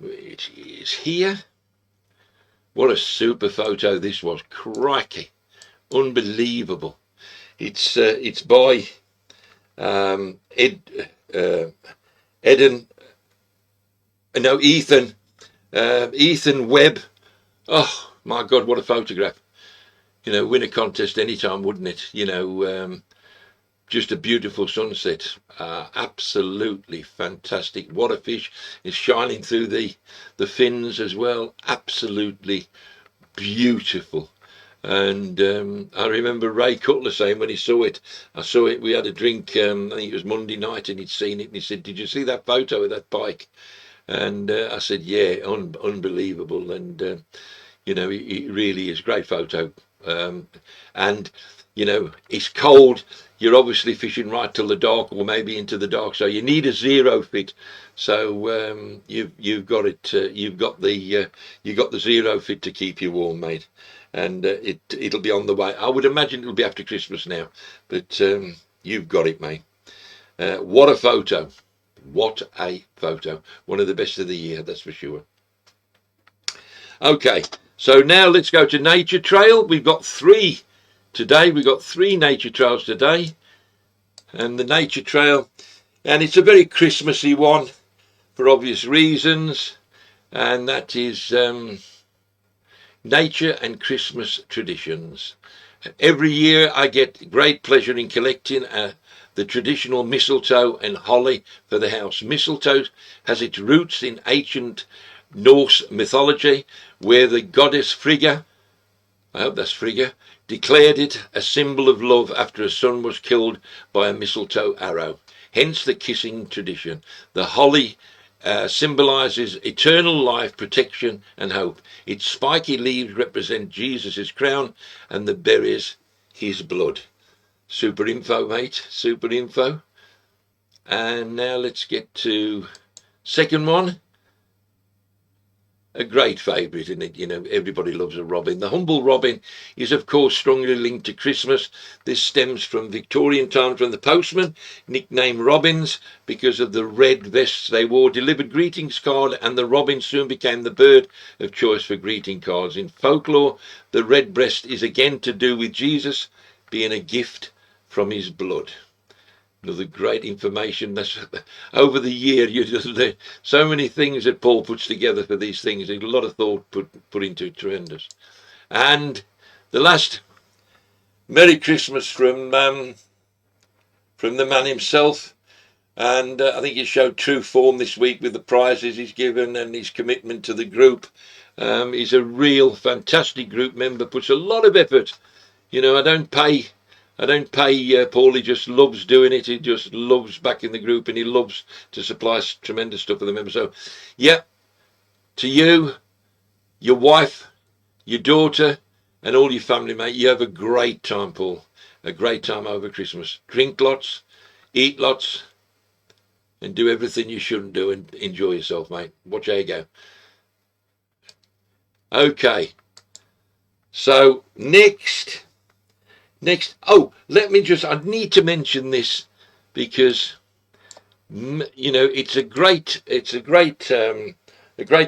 S1: which is here. What a super photo this was. Crikey. Unbelievable. It's by Ethan Webb. Oh my God, what a photograph. Win a contest anytime, wouldn't it? Just a beautiful sunset. Absolutely fantastic. What a fish. It's shining through the fins as well. Absolutely beautiful. And I remember Ray Cutler saying when he saw it, we had a drink, I think it was Monday night, and he'd seen it, and he said, did you see that photo of that pike? And I said, yeah, unbelievable. And, it really is a great photo. And, it's cold. You're obviously fishing right till the dark, or maybe into the dark, so you need a Zero Fit. So you've got it. You've got the Zero Fit to keep you warm, mate. And it'll be on the way. I would imagine it'll be after Christmas now, but You've got it, mate. What a photo. What a photo. One of the best of the year, that's for sure. Okay, so now let's go to Nature Trail. We've got 3 today. We've got 3 nature trails today. And the Nature Trail, and it's a very Christmassy one for obvious reasons. And that is nature and Christmas traditions. Every year I get great pleasure in collecting the traditional mistletoe and holly for the house. Mistletoe has its roots in ancient Norse mythology, where the goddess Frigga, I hope that's Frigga, declared it a symbol of love after a son was killed by a mistletoe arrow. Hence the kissing tradition. The holly symbolizes eternal life, protection and hope. Its spiky leaves represent Jesus' crown and the berries his blood. Super info, mate. Super info. And now let's get to second one. A great favourite, isn't it? You know, everybody loves a robin. The humble robin is, of course, strongly linked to Christmas. This stems from Victorian times when the postmen, nicknamed robins because of the red vests they wore, delivered greetings card, and the robin soon became the bird of choice for greeting cards. In folklore, the red breast is again to do with Jesus being a gift from his blood. Another great information. That's over the year. You just so many things that Paul puts together for these things. There's a lot of thought put into it. Tremendous. And the last, Merry Christmas from the man himself. And I think he showed true form this week with the prizes he's given and his commitment to the group. He's a real fantastic group member. Puts a lot of effort. You know, I don't pay Paul. He just loves doing it. He just loves backing the group, and he loves to supply tremendous stuff for the members. So, yeah, to you, your wife, your daughter, and all your family, mate, you have a great time, Paul. A great time over Christmas. Drink lots, eat lots, and do everything you shouldn't do, and enjoy yourself, mate. Watch how you go. Okay. So, next, oh, I need to mention this because, you know, it's a great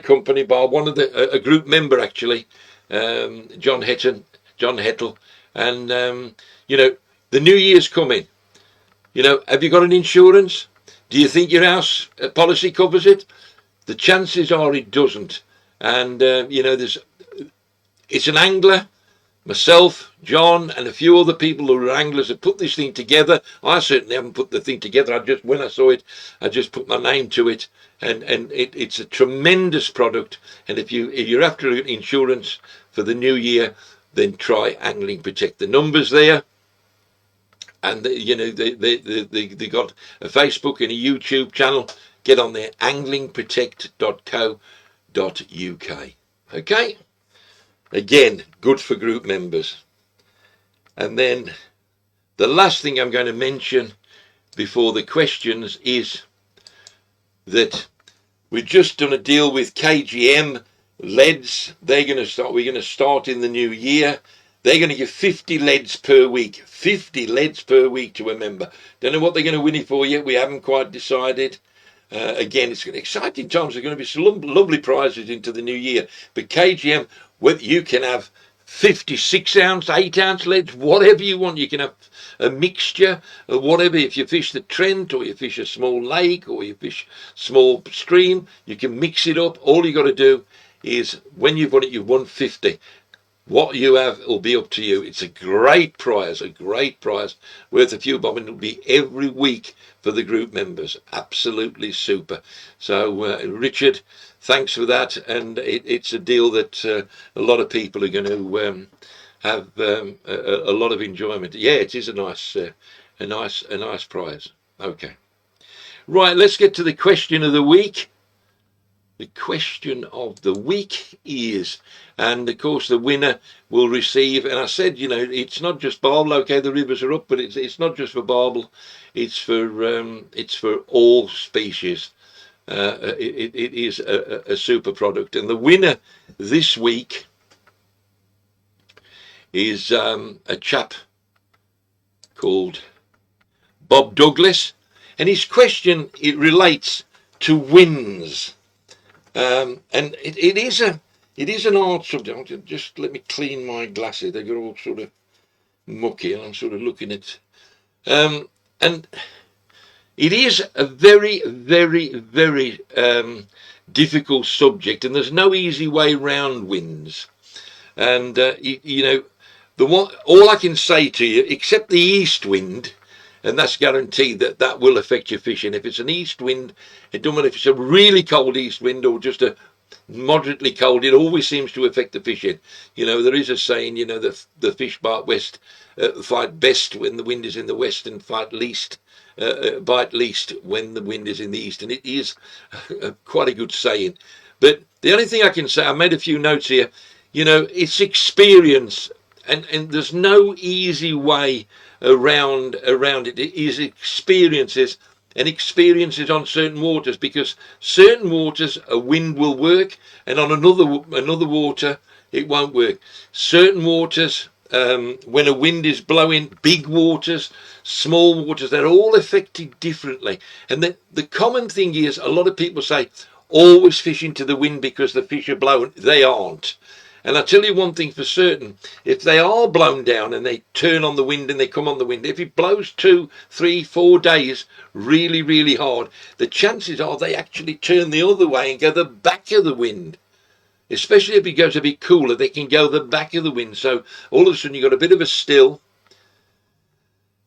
S1: company by one of a group member actually, John Hettle, and you know, the new year's coming. You know, have you got an insurance? Do you think your house policy covers it? The chances are it doesn't, and you know, it's an angler. Myself, John, and a few other people who are anglers have put this thing together. I certainly haven't put the thing together. When I saw it, I just put my name to it, and it's a tremendous product. And if you're after insurance for the new year, then try Angling Protect. The numbers there, and you know they got a Facebook and a YouTube channel. Get on there, anglingprotect.co.uk. Okay. Again, good for group members. And then the last thing I'm going to mention before the questions is that we've just done a deal with KGM leads. We're going to start in the new year. They're going to give 50 leads per week. 50 leads per week to a member. Don't know what they're going to win it for yet. We haven't quite decided. Again, it's exciting times. There's going to be some lovely prizes into the new year. But KGM, whether you can have 56 ounce, 8-ounce leads, whatever you want. You can have a mixture of whatever. If you fish the Trent, or you fish a small lake, or you fish small stream, you can mix it up. All you got to do is, when you've won it, you've won 50. What you have will be up to you. It's a great prize worth a few bob, and it'll be every week for the group members. Absolutely super. So Richard, thanks for that, and it's a deal that a lot of people are going to have a lot of enjoyment. Yeah, it is a nice prize. Okay, right. Let's get to the question of the week. The question of the week is, and of course the winner will receive, and I said, you know, it's not just barbel. Okay, the rivers are up, but it's not just for barbel. It's for all species. It is a super product, and the winner this week is a chap called Bob Douglas, and his question, it relates to winds. And it is an hard subject. Just let me clean my glasses. They got all sort of mucky, and I'm sort of looking at. And it is a very, very, very difficult subject, and there's no easy way round winds. And you know, the one, all I can say to you, except the east wind, and that's guaranteed that that will affect your fishing. If it's an east wind, it doesn't matter if it's a really cold east wind or just a moderately cold, it always seems to affect the fishing. You know, there is a saying, you know, the fish bite west, fight best when the wind is in the west, and fight least, bite least when the wind is in the east. And it is quite a good saying. But the only thing I can say, I made a few notes here, you know, it's experience, and there's no easy way around it. It is experiences, and experiences on certain waters, because certain waters a wind will work, and on another water it won't work. Certain waters, when a wind is blowing, big waters, small waters, they're all affected differently. And the common thing is, a lot of people say always fish into the wind because the fish are blowing. They aren't. And I tell you one thing for certain, if they are blown down and they turn on the wind and they come on the wind, if it blows 2, 3, 4 days really, really hard, the chances are they actually turn the other way and go the back of the wind. Especially if it goes a bit cooler, they can go the back of the wind. So all of a sudden you've got a bit of a still,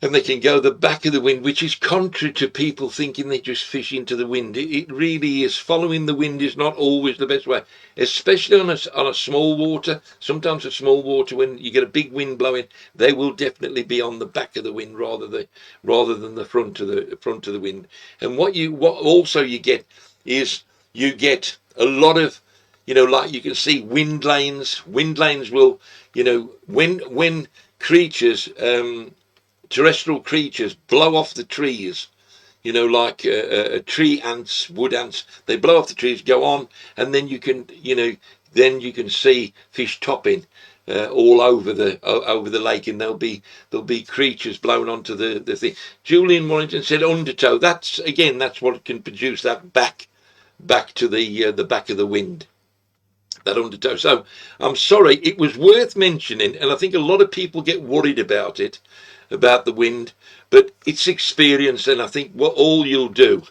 S1: and they can go the back of the wind, which is contrary to people thinking they just fish into the wind. It really is. Following the wind is not always the best way, especially on a small water. Sometimes a small water, when you get a big wind blowing, they will definitely be on the back of the wind rather than the front of the wind. And what also you get is, you get a lot of, you know, like you can see wind lanes. Wind lanes will, you know, when creatures, terrestrial creatures blow off the trees, you know, like tree ants, wood ants, they blow off the trees, go on, and then you can, you know, then you can see fish topping all over the lake, and there'll be creatures blown onto the thing. Julian Warrington said undertow. That's what can produce that back to the back of the wind. That undertow. So I'm sorry, it was worth mentioning, and I think a lot of people get worried about it, about the wind, but it's experience, and I think what all you'll do.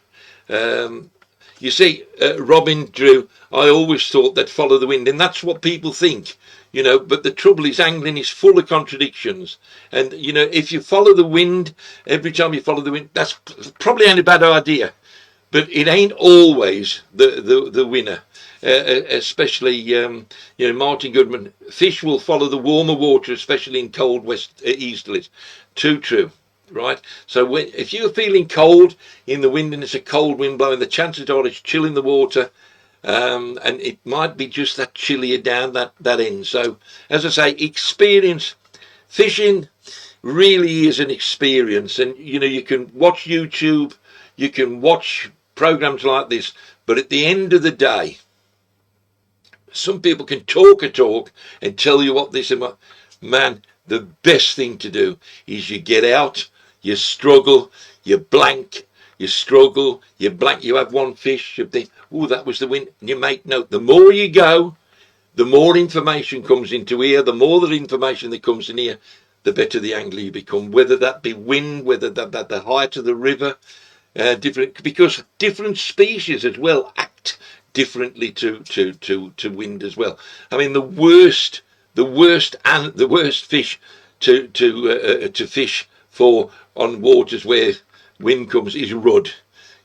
S1: You see, Robin, Drew, I always thought that follow the wind, and that's what people think, you know, but the trouble is angling is full of contradictions. And, you know, if you follow the wind, every time you follow the wind, that's probably ain't a bad idea. But it ain't always the winner, especially, you know, Martin Goodman. Fish will follow the warmer water, especially in cold west easterlies. Too true, right? So if you're feeling cold in the wind and it's a cold wind blowing, the chances are it's chilling the water, and it might be just that chillier down that end. So, as I say, experience. Fishing really is an experience, and you know, you can watch YouTube, you can watch programs like this, but at the end of the day, some people can talk a talk and tell you what this and what. Man, the best thing to do is you get out, you struggle, you blank, you struggle, you blank, you have one fish, you think, oh, that was the wind, and you make note. The more you go, the more information comes into here, the more the information that comes in here, the better the angler you become, whether that be wind, whether that the height of the river, different, because different species as well act differently to wind as well. I mean, the worst fish to fish for on waters where wind comes is rudd.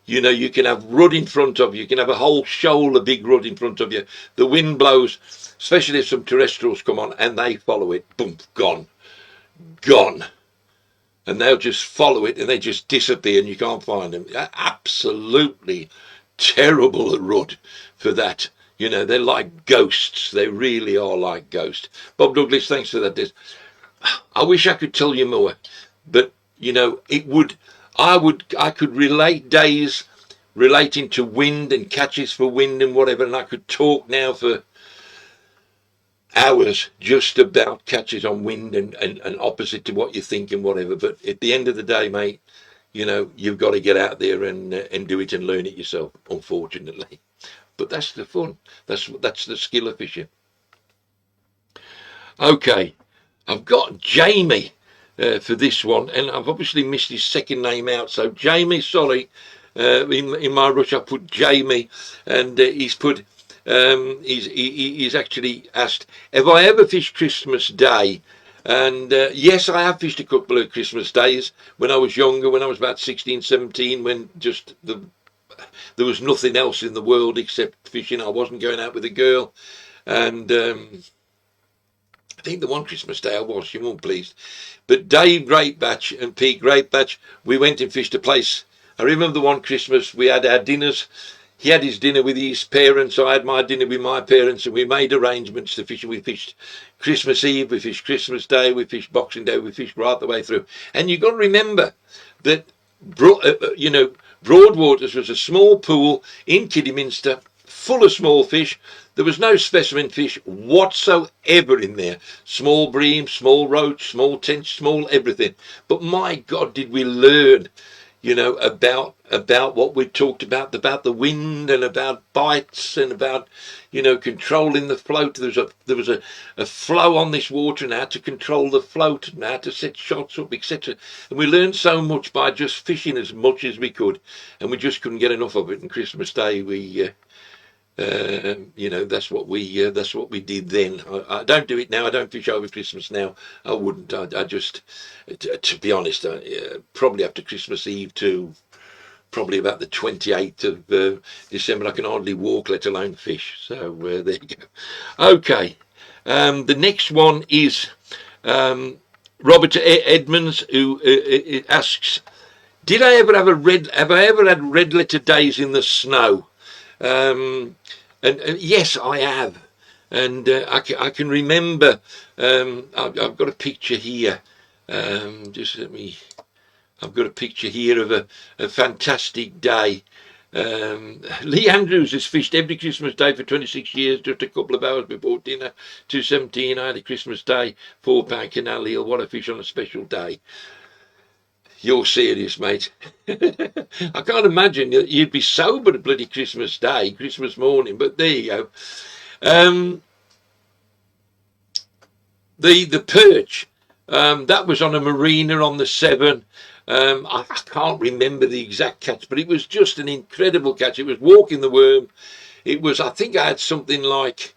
S1: You know, you can have rudd in front of you. You can have a whole shoal of big rudd in front of you. The wind blows, especially if some terrestrials come on and they follow it. Boom, gone. And they'll just follow it and they just disappear and you can't find them. Absolutely terrible rudd for that. You know, they're like ghosts. They really are like ghosts. Bob Douglas, thanks for that. I wish I could tell you more, but you know, I could relate days relating to wind and catches for wind and whatever, and I could talk now for hours just about catches on wind and opposite to what you think and whatever. But at the end of the day, mate, you know, you've got to get out there and do it and learn it yourself, unfortunately. But that's the fun. That's the skill of fishing. Okay, I've got Jamie for this one, and I've obviously missed his second name out. So Jamie, sorry, in my rush I put Jamie, and he's put he's actually asked, have I ever fished Christmas Day? And yes, I have fished a couple of Christmas days when I was younger, when I was about 16, 17, when just there was nothing else in the world except fishing. I wasn't going out with a girl, and I think the one Christmas day I was, you weren't pleased. But Dave Greatbatch and Pete Greatbatch, we went and fished a place. I remember the one Christmas we had our dinners. He had his dinner with his parents, I had my dinner with my parents, and we made arrangements to fish. We fished Christmas Eve, we fished Christmas Day, we fished Boxing Day, we fished right the way through. And you've got to remember that, you know, Broadwaters was a small pool in Kidderminster, full of small fish. There was no specimen fish whatsoever in there. Small bream, small roach, small tench, small everything. But my God, did we learn, you know, about what we talked about the wind and about bites and about, you know, controlling the float. There was a flow on this water and how to control the float and how to set shots up, etc. And we learned so much by just fishing as much as we could, and we just couldn't get enough of it. And Christmas Day, you know, that's what we did then. I don't do it now. I don't fish over Christmas now. I wouldn't. I just, to be honest, probably after Christmas Eve to probably about the 28th of December, I can hardly walk, let alone fish. So there you go. Okay, the next one is Robert Edmonds, who asks, "Did I ever have I ever had red letter days in the snow?" And yes, I have, and I can remember. I've got a picture here. Just let me. I've got a picture here of a fantastic day. Lee Andrews has fished every Christmas day for 26 years, just a couple of hours before dinner. 2:17, I had a Christmas day, £4 canal eel. What a fish on a special day. You're serious, mate. I can't imagine you'd be sober at bloody Christmas Day, Christmas morning, but there you go. The perch, that was on a marina on the Severn. I can't remember the exact catch, but it was just an incredible catch. It was walking the worm. It was, I think I had something like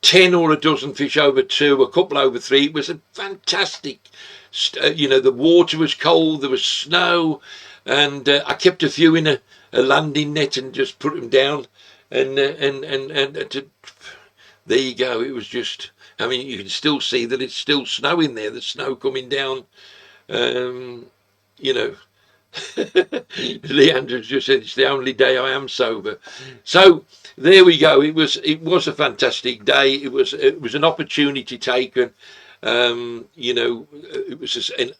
S1: 10 or a dozen fish over 2, a couple over 3. It was a fantastic, you know, the water was cold, there was snow, and I kept a few in a landing net and just put them down, and there you go. It was just, I mean, you can still see that it's still snowing there, the snow coming down, you know. Leandro's just said it's the only day I am sober. So there we go. It was a fantastic day. It was an opportunity taken. You know, it was just, and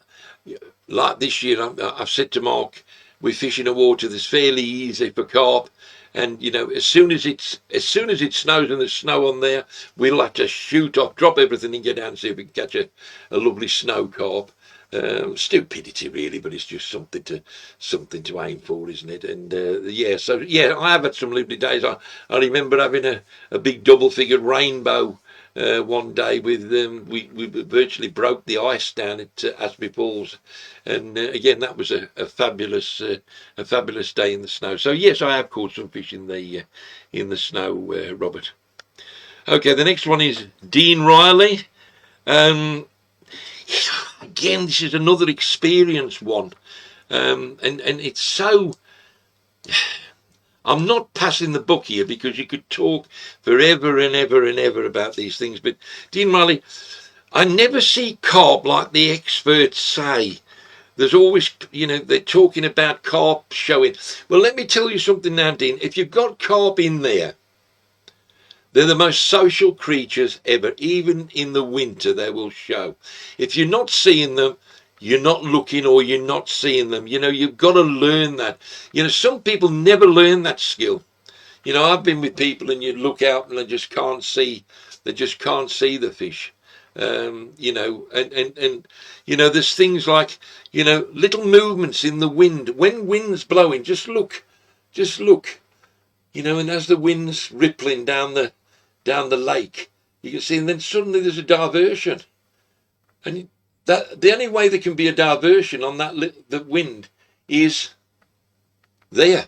S1: like this year, I've said to Mark, we fish in a water that's fairly easy for carp. And you know, as soon as it snows and there's snow on there, we'll have to shoot off, drop everything, and get down and see if we can catch a lovely snow carp. Stupidity really, but it's just something to aim for, isn't it? And yeah, so yeah, I have had some lovely days. I remember having a big double-figured rainbow one day with we virtually broke the ice down at Asby Falls, and again that was a fabulous day in the snow. So yes, I have caught some fish in the snow, Robert. Okay, the next one is Dean Riley. Again, this is another experienced one, and it's so. I'm not passing the buck here because you could talk forever and ever and ever about these things, but Dean Riley, I never see carp like the experts say. There's always, you know, they're talking about carp showing. Well, let me tell you something now, Dean. If you've got carp in there, they're the most social creatures ever. Even in the winter, they will show. If you're not seeing them, you're not looking, or you're not seeing them. You know, you've got to learn that. You know, some people never learn that skill. You know, I've been with people and you look out and they just can't see the fish. You know, and you know, there's things like, you know, little movements in the wind. When wind's blowing, just look, you know, and as the wind's rippling down the lake, you can see, and then suddenly there's a diversion, and that the only way there can be a diversion on the wind is there.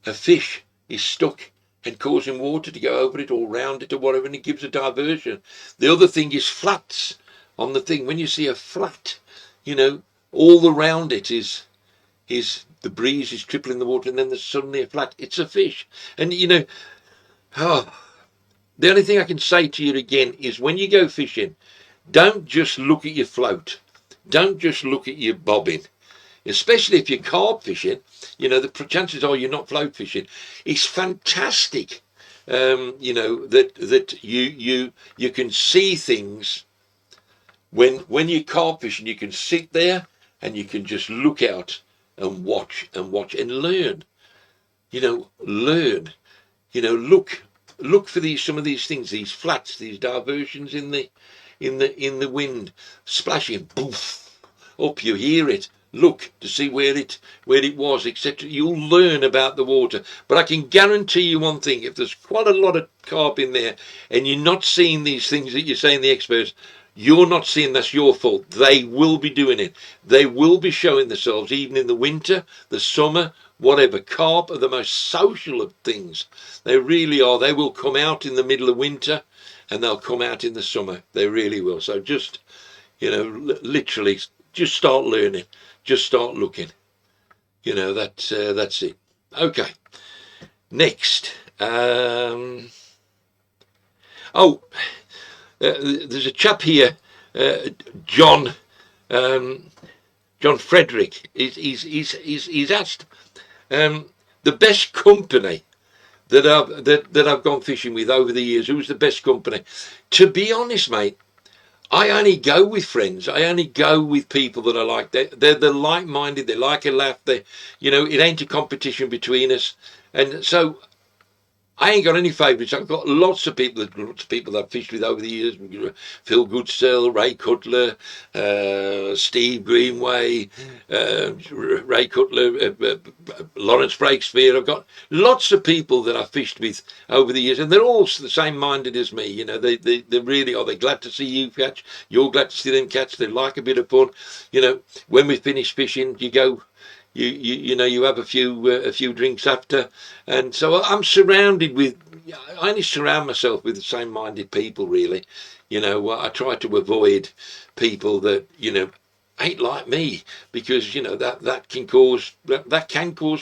S1: A fish is stuck and causing water to go over it or round it or whatever, and it gives a diversion. The other thing is flats on the thing. When you see a flat, you know, all around it is the breeze is tripling the water, and then there's suddenly a flat. It's a fish. And you know, the only thing I can say to you again is, when you go fishing, don't just look at your float. Don't just look at your bobbin. Especially if you're carp fishing, you know, the chances are you're not float fishing. It's fantastic, you know, that you can see things when you're carp fishing. You can sit there and you can just look out and watch and learn. You know, learn. You know, look for some of these things, these flats, these diversions in the wind, splashing, boof, up. You hear it. Look to see where it was, etc. You'll learn about the water. But I can guarantee you one thing: if there's quite a lot of carp in there, and you're not seeing these things that you're saying the experts, you're not seeing, that's your fault. They will be doing it. They will be showing themselves, even in the winter, the summer, whatever. Carp are the most social of things. They really are. They will come out in the middle of winter, and they'll come out in the summer. They really will. So just, you know, literally, just start learning. Just start looking. You know, that's it. Okay. Next. There's a chap here, John Frederick. He's asked the best company that I've gone fishing with over the years. Who's the best company? To be honest, mate, I only go with friends. I only go with people that I like. They're like-minded. They like a laugh. You know, it ain't a competition between us. And so I ain't got any favourites. I've got lots of people that I've fished with over the years. Phil Goodstill, Ray Cutler, Steve Greenway, Ray Cutler, Lawrence Breakspear. I've got lots of people that I've fished with over the years, and they're all the same minded as me. You know, they really are. They're glad to see you catch. You're glad to see them catch. They like a bit of fun. You know, when we finish fishing, you go. You know, you have a few drinks after, and so I'm surrounded with. I only surround myself with the same-minded people, really. You know, I try to avoid people that, you know, ain't like me, because you know that can cause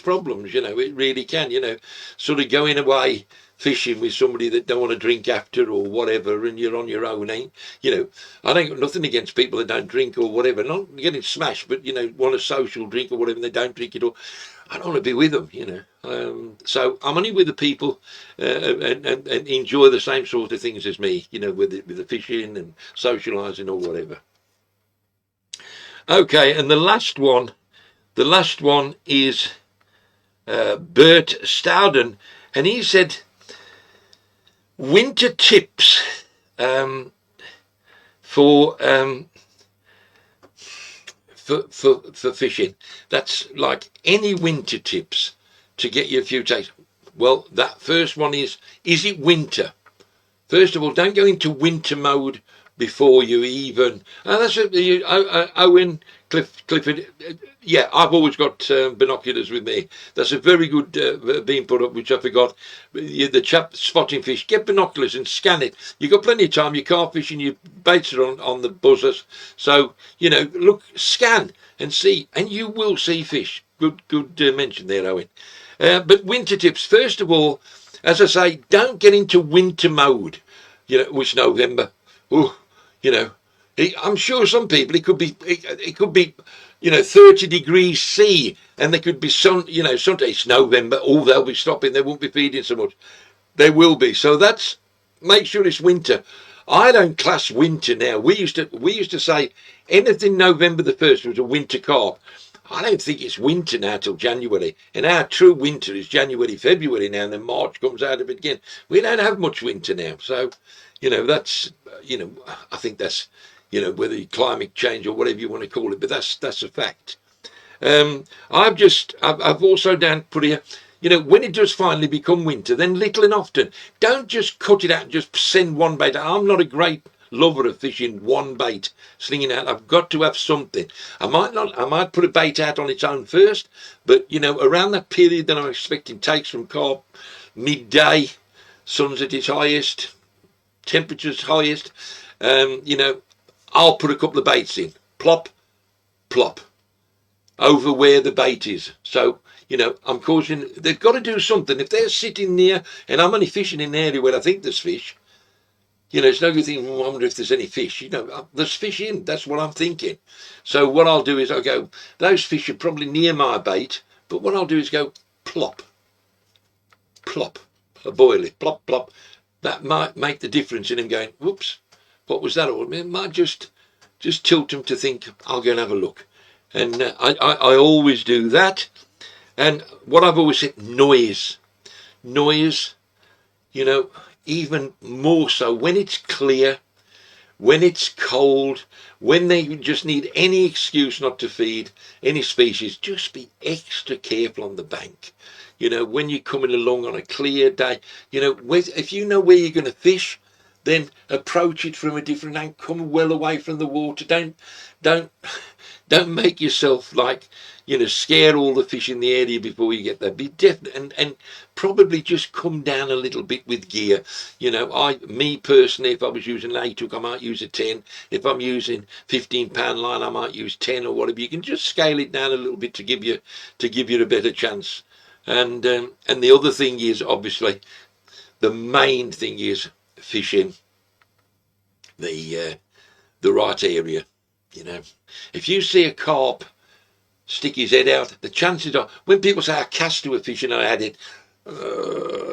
S1: problems. You know, it really can. You know, sort of going away fishing with somebody that don't want to drink after or whatever, and you're on your own, ain't, you know, I don't got nothing against people that don't drink or whatever, not getting smashed, but you know, want a social drink or whatever, and they don't drink it, or I don't want to be with them, you know. So I'm only with the people and enjoy the same sort of things as me, you know, with the fishing and socialising or whatever. Okay, and the last one is Bert Stowden, and he said, winter tips for fishing. That's like any winter tips to get you a few takes. Well, that first one is it winter? First of all, don't go into winter mode before you even. That's Owen Clifford. Yeah, I've always got binoculars with me. That's a very good being put up, which I forgot. The chap spotting fish, get binoculars and scan it. You've got plenty of time. You can't fish and your baits are on the buzzers. So, you know, look, scan and see, and you will see fish. Good mention there, Owen. But winter tips, first of all, as I say, don't get into winter mode. You know, it's November. Oh, you know, I'm sure some people, it could be, you know, 30 degrees C, and there could be sun, you know, Sunday, it's November. Oh, they'll be stopping. They won't be feeding so much. They will be. So make sure it's winter. I don't class winter now. We used to say anything November the 1st was a winter carp. I don't think it's winter now till January. And our true winter is January, February now, and then March comes out of it again. We don't have much winter now. So, That's, I think that's, whether you climate change or whatever you want to call it, but that's a fact. I've also down put here, when it does finally become winter, then little and often, don't just cut it out and just send one bait out. I'm not a great lover of fishing one bait, slinging out. I've got to have something. I might put a bait out on its own first, but around that period that I'm expecting takes from carp, midday, sun's at its highest, temperature's highest, I'll put a couple of baits in, plop, plop, over where the bait is. So, I'm causing, they've got to do something. If they're sitting near, and I'm only fishing in an area where I think there's fish, it's no good thinking, I wonder if there's any fish. There's fish in, that's what I'm thinking. So what I'll do is I'll go, those fish are probably near my bait, but what I'll do is go plop, plop, a boilie, plop, plop. That might make the difference in him going, whoops, what was that? Or it might just tilt him to think, I'll go and have a look. And I always do that. And what I've always said, noise, even more so when it's clear, when it's cold, when they just need any excuse not to feed any species, just be extra careful on the bank. When you're coming along on a clear day, if you know where you're going to fish, then approach it from a different angle, come well away from the water. Don't make yourself scare all the fish in the area before you get there. Be definite and probably just come down a little bit with gear. Me personally, if I was using an 8 hook, I might use a 10. If I'm using 15-pound line, I might use 10 or whatever. You can just scale it down a little bit to give you a better chance. And the other thing is, obviously, the main thing is fishing the right area. If you see a carp stick his head out, the chances are, when people say I cast to a fish and I had it,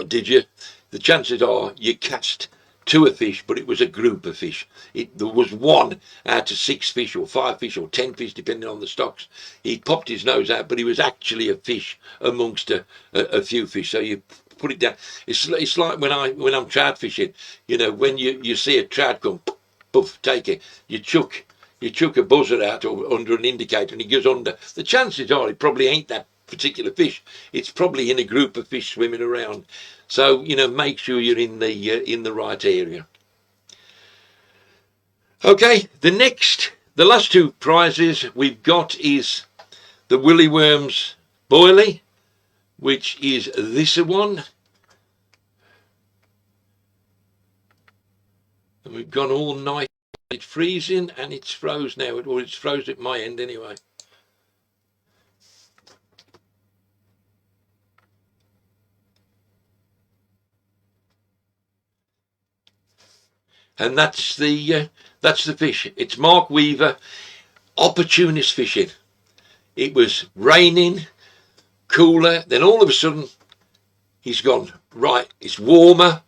S1: did you? The chances are you cast to a fish, but it was a group of fish. There was one out of 6 fish or 5 fish or 10 fish, depending on the stocks. He popped his nose out, but he was actually a fish amongst a few fish. So you put it down. It's like when I'm trout fishing. When you see a trout come, poof, take it. You chuck a buzzer out or under an indicator and he goes under. The chances are it probably ain't that particular fish. It's probably in a group of fish swimming around. So make sure you're in the right area. Okay, the last 2 prizes we've got is the Willy Worms boilie, which is this one. And we've gone all night. It's freezing and it's froze now, or it's froze at my end anyway. And that's the fish. It's Mark Weaver, opportunist fishing. It was raining, cooler, then all of a sudden he's gone, right, it's warmer,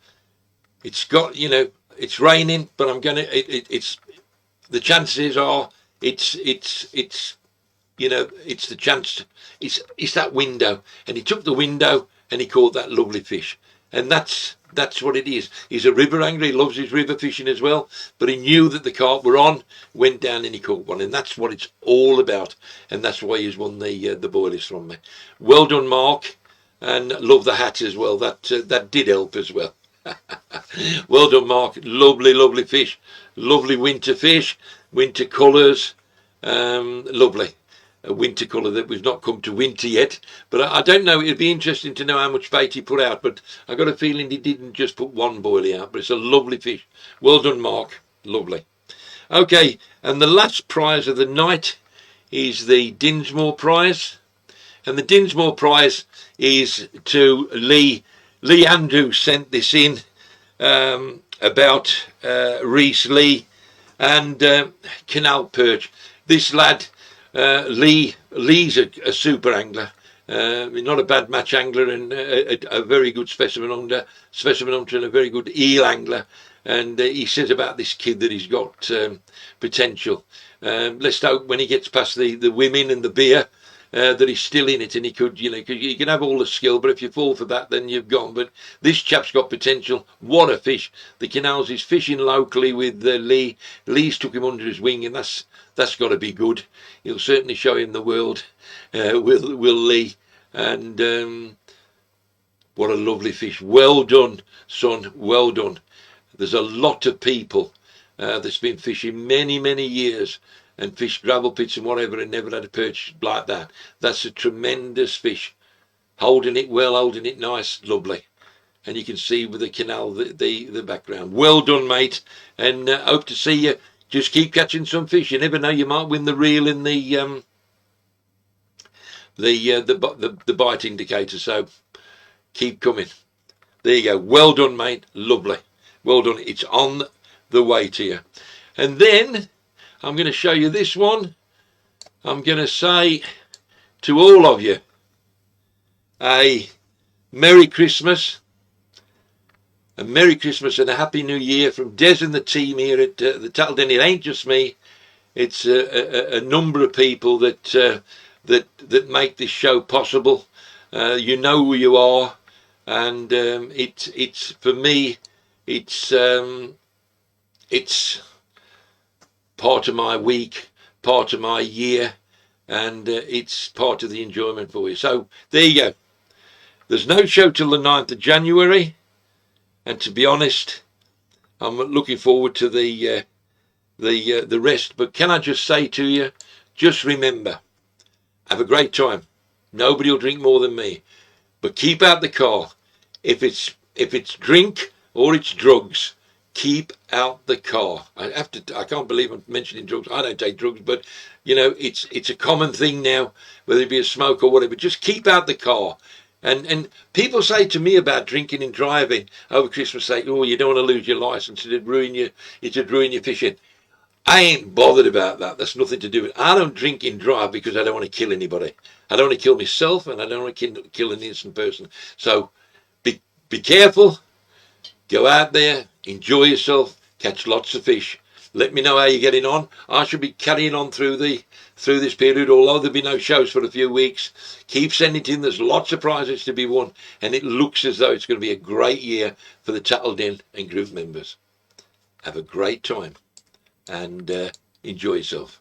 S1: it's got, it's raining, but I'm gonna, it's the chances are it's the chance, it's that window, and he took the window and he caught that lovely fish. And that's what it is. He's a river angler. He loves his river fishing as well. But he knew that the carp were on, went down and he caught one. And that's what it's all about. And that's why he's won the boilies from me. Well done, Mark. And love the hat as well. That did help as well. Well done, Mark. Lovely, lovely fish. Lovely winter fish. Winter colours. Lovely. A winter colour that we've not come to winter yet, but I don't know. It'd be interesting to know how much bait he put out, but I got a feeling he didn't just put one boilie out, but it's a lovely fish. Well done, Mark. Lovely. Okay, and the last prize of the night is the Dinsmore prize, and the Dinsmore prize is to Lee Andrews. Sent this in about Reese Lee and canal perch. This lad, Lee's a super angler, not a bad match angler, and a very good specimen hunter and a very good eel angler. And he says about this kid that he's got potential. Let's hope when he gets past the women and the beer that he's still in it, and he could, you know, because you can have all the skill, but if you fall for that, then you've gone. But this chap's got potential. What a fish! The Canals is fishing locally with Lee. Lee's took him under his wing, and that's got to be good. He'll certainly show him the world. Will Lee, and what a lovely fish. Well done, son. Well done. There's a lot of people that's been fishing many years and fished gravel pits and whatever and never had a perch like that. That's a tremendous fish. Holding it well, holding it nice, lovely. And you can see with the canal the background. Well done, mate. And hope to see you. Just keep catching some fish. You never know, you might win the reel in the bite indicator. So keep coming. There you go. Well done, mate. Lovely. Well done. It's on the way to you. And then I'm going to show you this one. I'm going to say to all of you a Merry Christmas. A Merry Christmas and a Happy New Year from Des and the team here at the Tattle Den. It ain't just me. It's a number of people that make this show possible. You know who you are. And it's for me, it's part of my week, part of my year, and it's part of the enjoyment for you. So there you go. There's no show till the 9th of January, and to be honest, I'm looking forward to the rest. But can I just say to you, just remember, have a great time. Nobody will drink more than me, but keep out the car. If it's drink or it's drugs, keep out the car. I can't believe I'm mentioning drugs. I don't take drugs, but you know, it's a common thing now, whether it be a smoke or whatever. Just keep out the car. And people say to me about drinking and driving over Christmas, say, oh, you don't want to lose your license, it'd ruin your fishing. I ain't bothered about that. That's nothing to do with it. I don't drink and drive because I don't want to kill anybody. I don't want to kill myself, and I don't want to kill an innocent person. So be careful. Go out there, enjoy yourself, catch lots of fish. Let me know how you're getting on. I shall be carrying on through this period, although there'll be no shows for a few weeks. Keep sending it in. There's lots of prizes to be won, and it looks as though it's going to be a great year for the Tattle Den and group members. Have a great time and enjoy yourself.